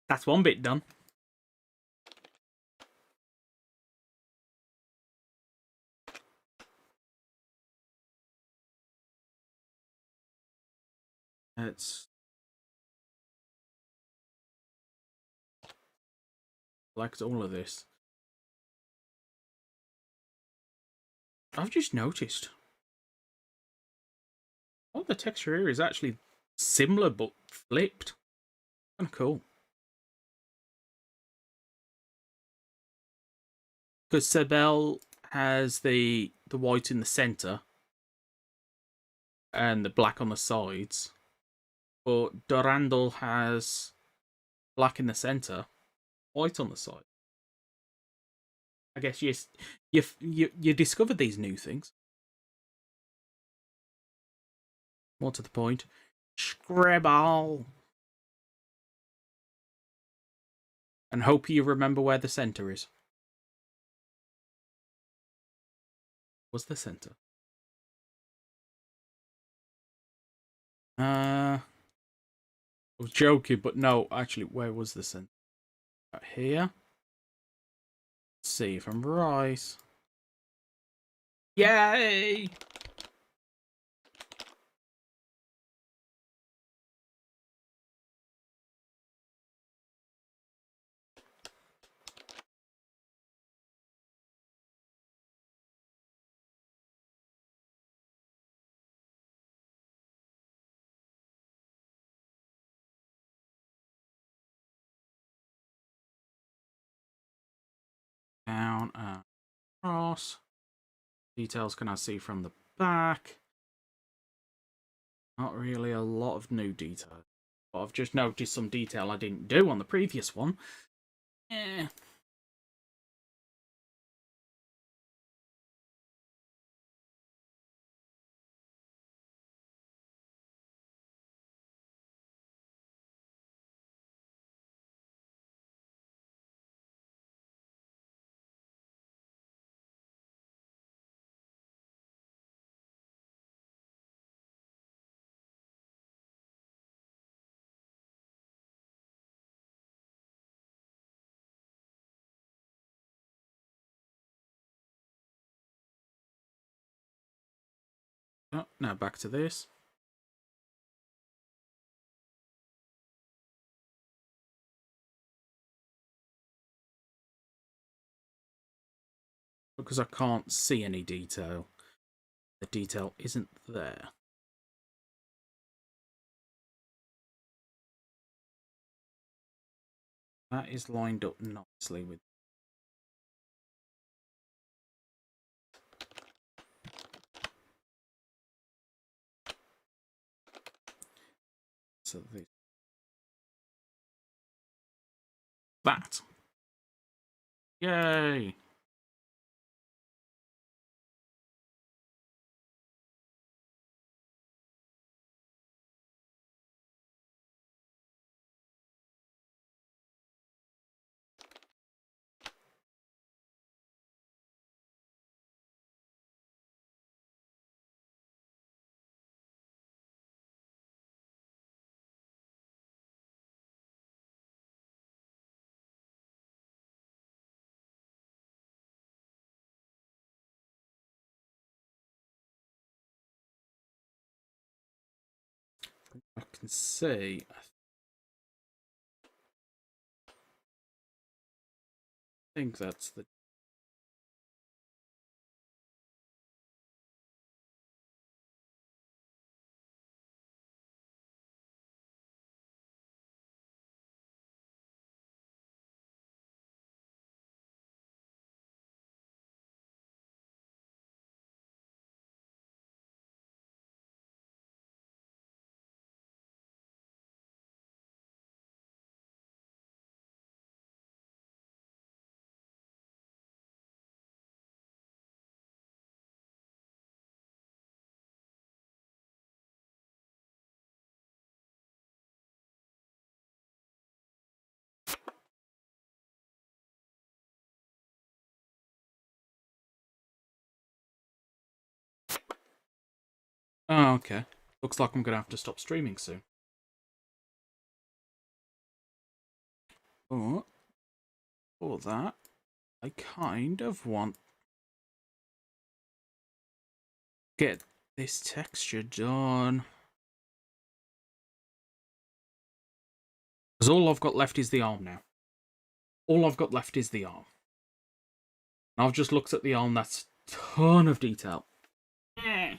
that's one bit done. Let's select all of this. I've just noticed. Oh, the texture here is actually similar but flipped. Kind of cool. Because Sebel has the white in the center and the black on the sides, but Durandal has black in the center, white on the side. I guess you discovered these new things. More to the point, scribble, and hope you remember where the center is. Was the center? I was joking, but no, actually, where was the center? Right here. Let's see if I'm right. Yay! Down and across. Details can I see from the back? Not really a lot of new detail. But I've just noticed some detail I didn't do on the previous one. Eh. Oh, now back to this. Because I can't see any detail. The detail isn't there. That is lined up nicely with. So this. That. Yay! I can see. I think that's the. Oh, okay. Looks like I'm gonna have to stop streaming soon. But for that, I kind of want to get this texture done. Because all I've got left is the arm now. All I've got left is the arm. And I've just looked at the arm, that's a ton of detail. Okay.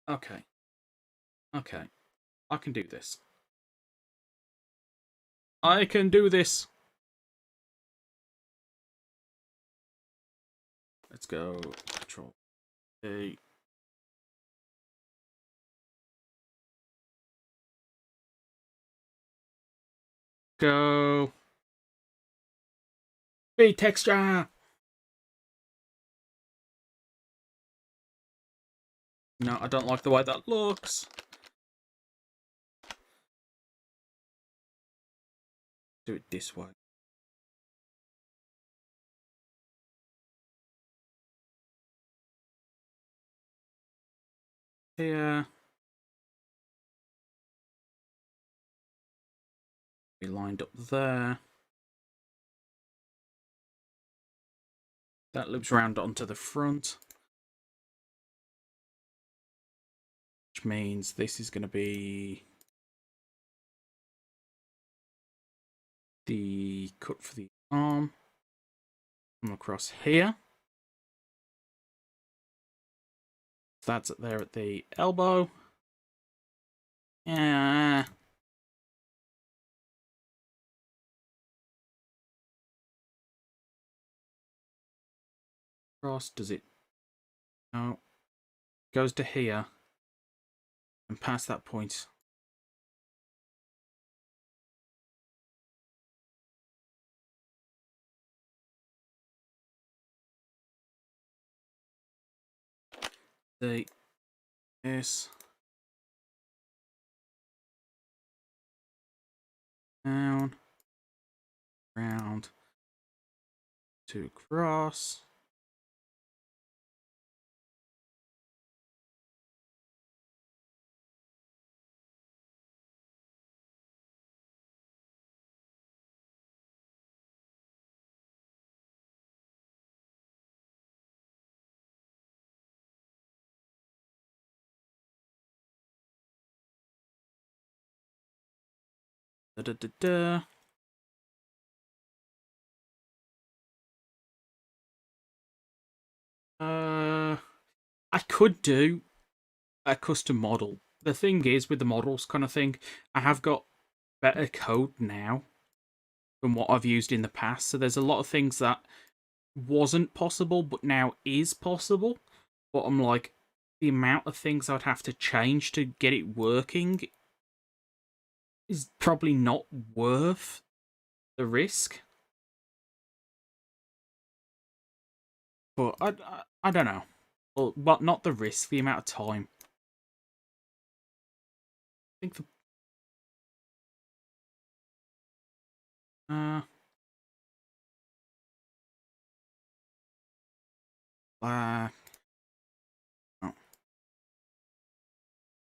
Okay. I can do this. I can do this. Let's go. Control A. Go. Big texture. No, I don't like the way that looks. Do it this way. Here. Be lined up there. That loops around onto the front. Which means this is going to be the cut for the arm. Come across here. That's it there at the elbow. Yeah. Cross, does it? No. Goes to here. And past that point. This. Down. Round. To cross. Da, da, da, da. I could do a custom model. The thing is, with the models kind of thing, I have got better code now than what I've used in the past. So there's a lot of things that wasn't possible, but now is possible. But I'm like, the amount of things I'd have to change to get it working is probably not worth the risk. But I don't know. Well, but not the risk, the amount of time. I think the uh uh oh,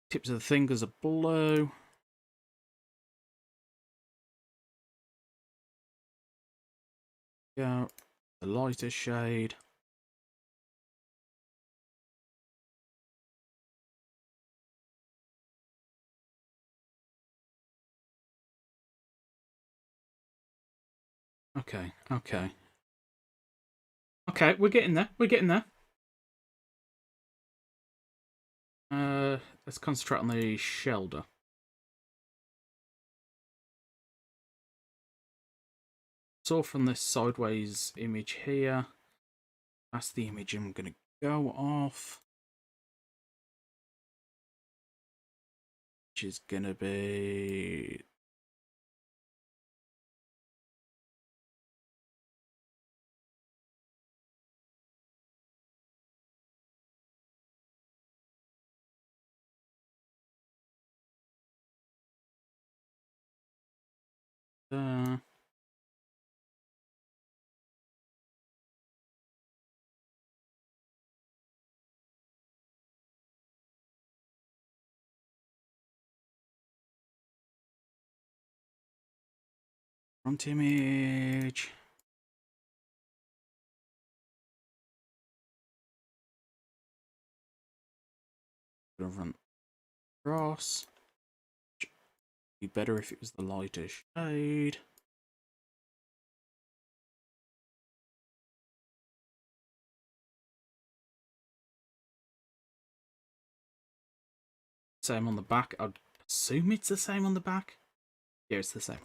tips of the fingers are below. Go the lighter shade. Okay, okay. Okay, we're getting there. We're getting there. Let's concentrate on the shoulder. So from this sideways image here, that's the image I'm gonna go off. Which is gonna be uh front image. Gonna run across. Be better if it was the lighter shade. Same on the back. I'd assume it's the same on the back. Yeah, it's the same.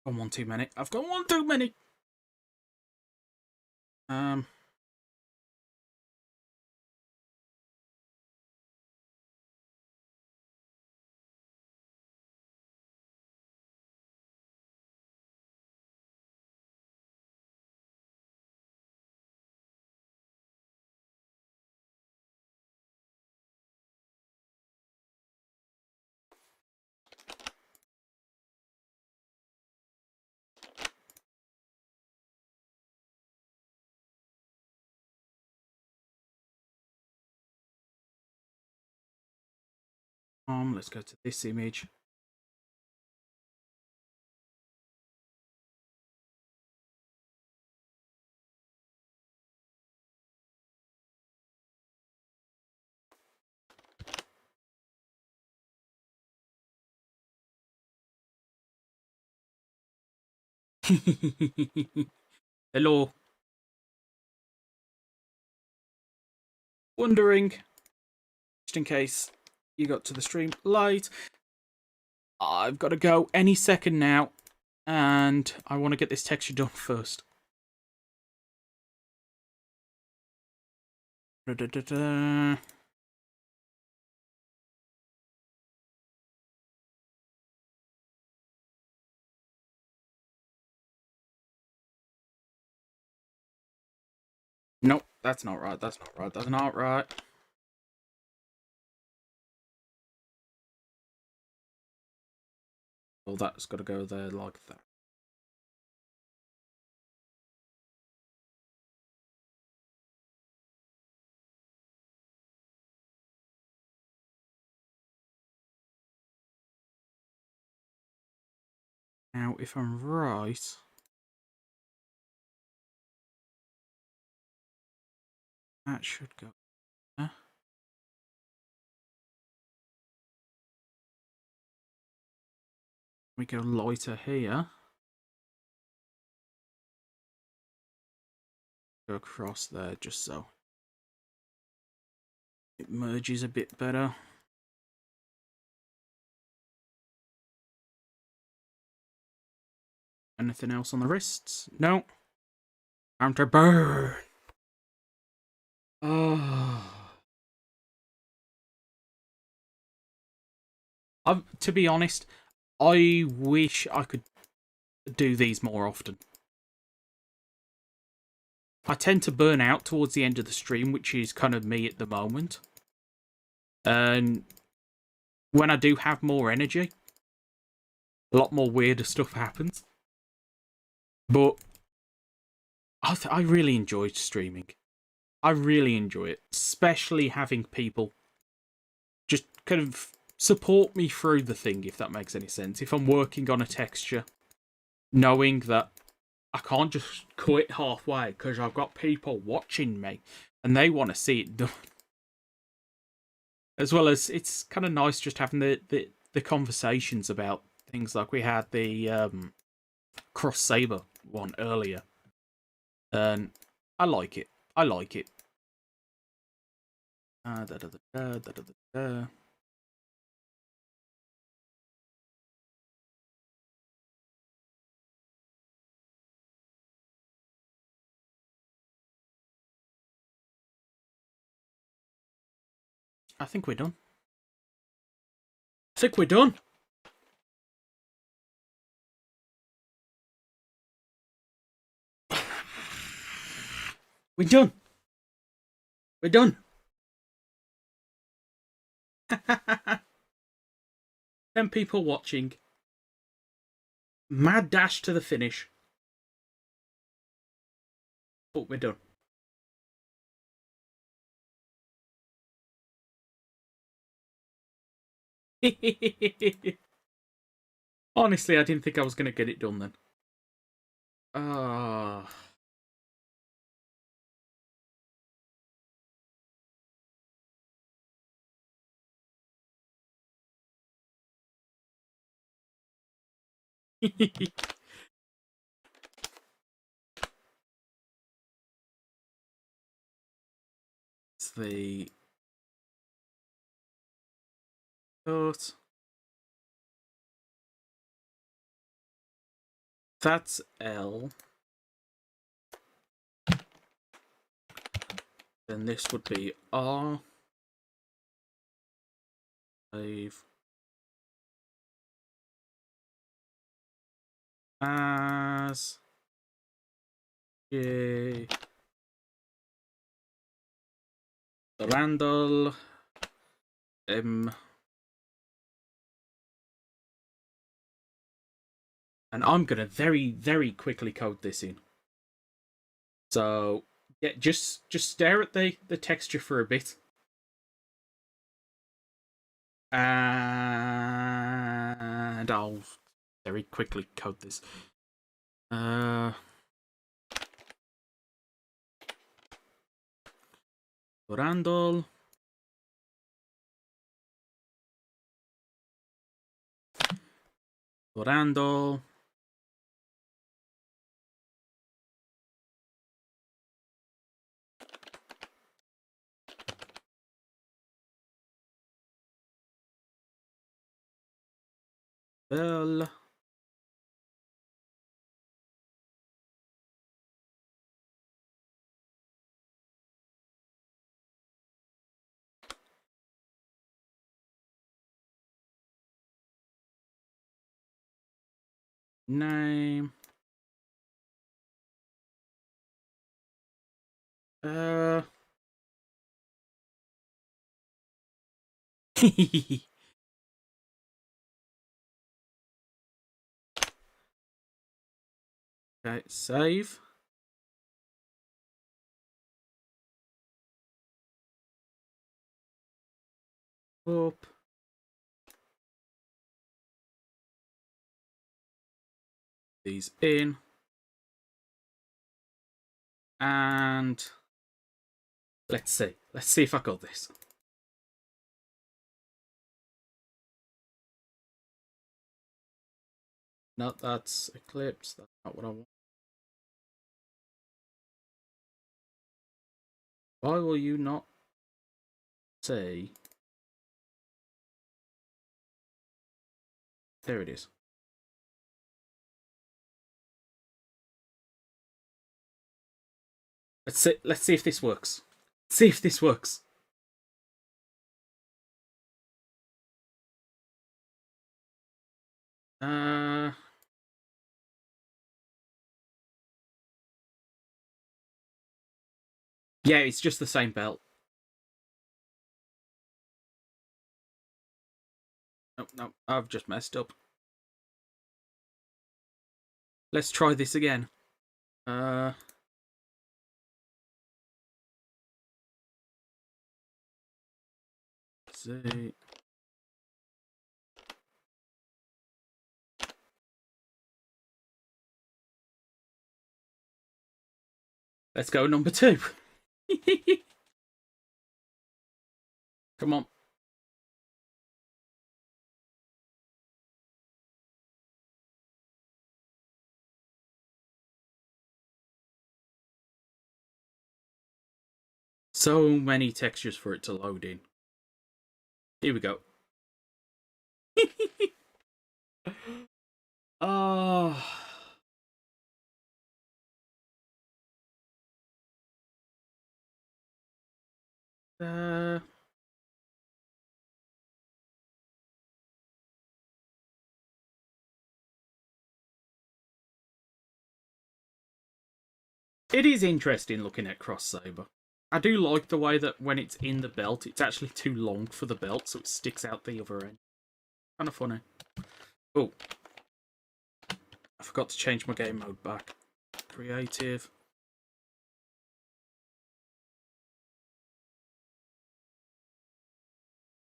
I've got one too many. I've got one too many. Um. Let's go to this image. Hello. Wondering, just in case you got to the stream late, I've got to go any second now, and I want to get this texture done first. Da, da, da, da. Nope, that's not right. That's not right. That's not right. Well, that's got to go there like that. Now, if I'm right, that should go there. We go lighter here. Go across there just so it merges a bit better. Anything else on the wrists? No. Time to burn. Oh. To be honest, I wish I could do these more often. I tend to burn out towards the end of the stream, which is kind of me at the moment. And when I do have more energy, a lot more weirder stuff happens. But I really enjoyed streaming. I really enjoy it, especially having people just kind of support me through the thing, if that makes any sense. If I'm working on a texture, knowing that I can't just quit halfway because I've got people watching me and they want to see it done. As well as it's kind of nice just having the conversations about things like we had the Cross Saber one earlier. And I like it. I like it. Da, da, da, da, da, da, da. I think we're done. I think we're done. We're done. We're done. 10 people watching. Mad dash to the finish. But we're done. Honestly, I didn't think I was going to get it done then. Ah. It's the cut. That's L. Then this would be R. Save. As. J. Randall. M. And I'm going to very, very quickly code this in. So, yeah, just stare at the texture for a bit. And I'll very quickly code this. Randall. Randall. Bell. Name. Okay, save. Up. these in. And let's see. Let's see if I got this. No, that's Eclipse. That's not what I want. Why will you not say? There it is. Let's see if this works. See if this works. Yeah, it's just the same belt. No, I've just messed up. Let's try this again. See. Let's go number 2. Come on. So many textures for it to load in. Here we go. Oh. It is interesting looking at Cross Saber. I do like the way that when it's in the belt, it's actually too long for the belt, so it sticks out the other end. Kind of funny. Oh, I forgot to change my game mode back. Creative.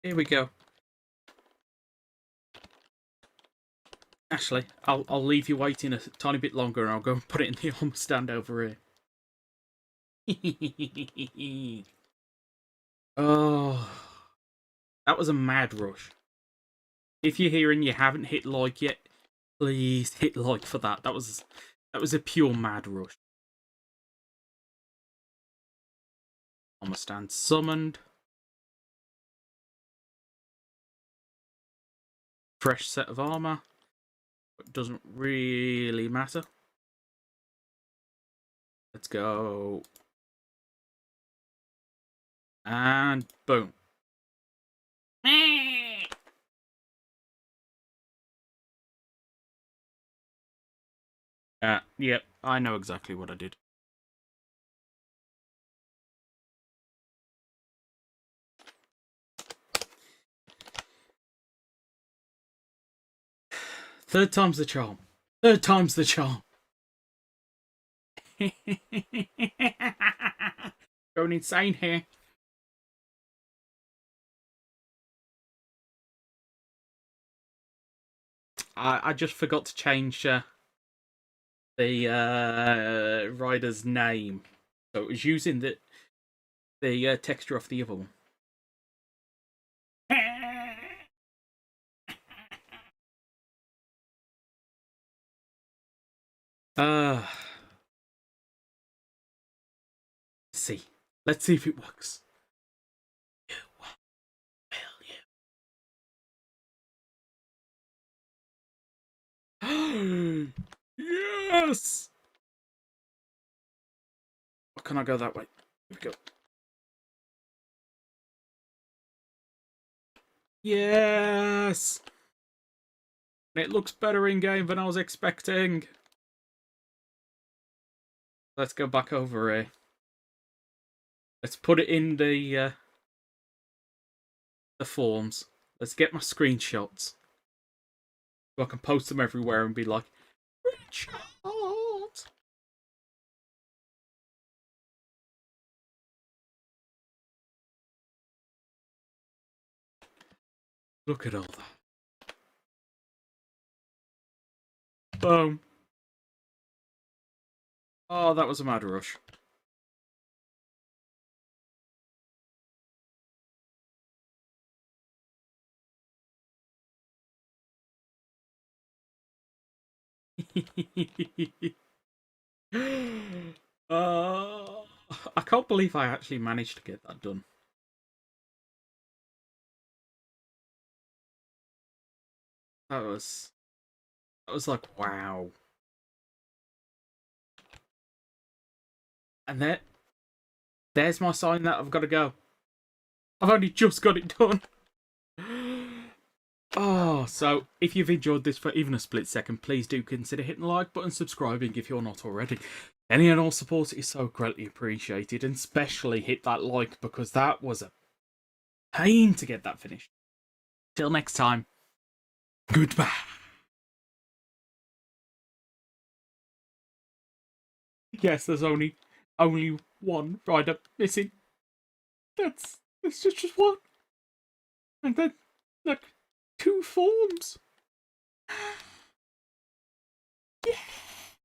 Here we go. Actually, I'll leave you waiting a tiny bit longer, and I'll go and put it in the armor stand over here. Oh, that was a mad rush. If you're here and you haven't hit like yet, please hit like for that. That was a pure mad rush. Armor stand summoned. Fresh set of armor. It doesn't really matter. Let's go. And boom. Yep, I know exactly what I did. Third time's the charm. Third time's the charm. Going insane here. I just forgot to change the rider's name, so it was using the texture off the other one. See. Let's see if it works. Yes! Or can I go that way? Here we go. Yes! It looks better in game than I was expecting. Let's go back over here. Let's put it in the forms. Let's get my screenshots, so I can post them everywhere and be like, screenshot! Look at all that. Boom. Oh, that was a mad rush. uh, I can't believe I actually managed to get that done. That was like wow. And there's my sign that I've got to go. I've only just got it done. Oh, so if you've enjoyed this for even a split second, please do consider hitting the like button, subscribing if you're not already. Any and all support is so greatly appreciated, and especially hit that like because that was a pain to get that finished. Till next time, goodbye. Yes, there's only one rider missing. It's just one, and then like two forms. Yeah.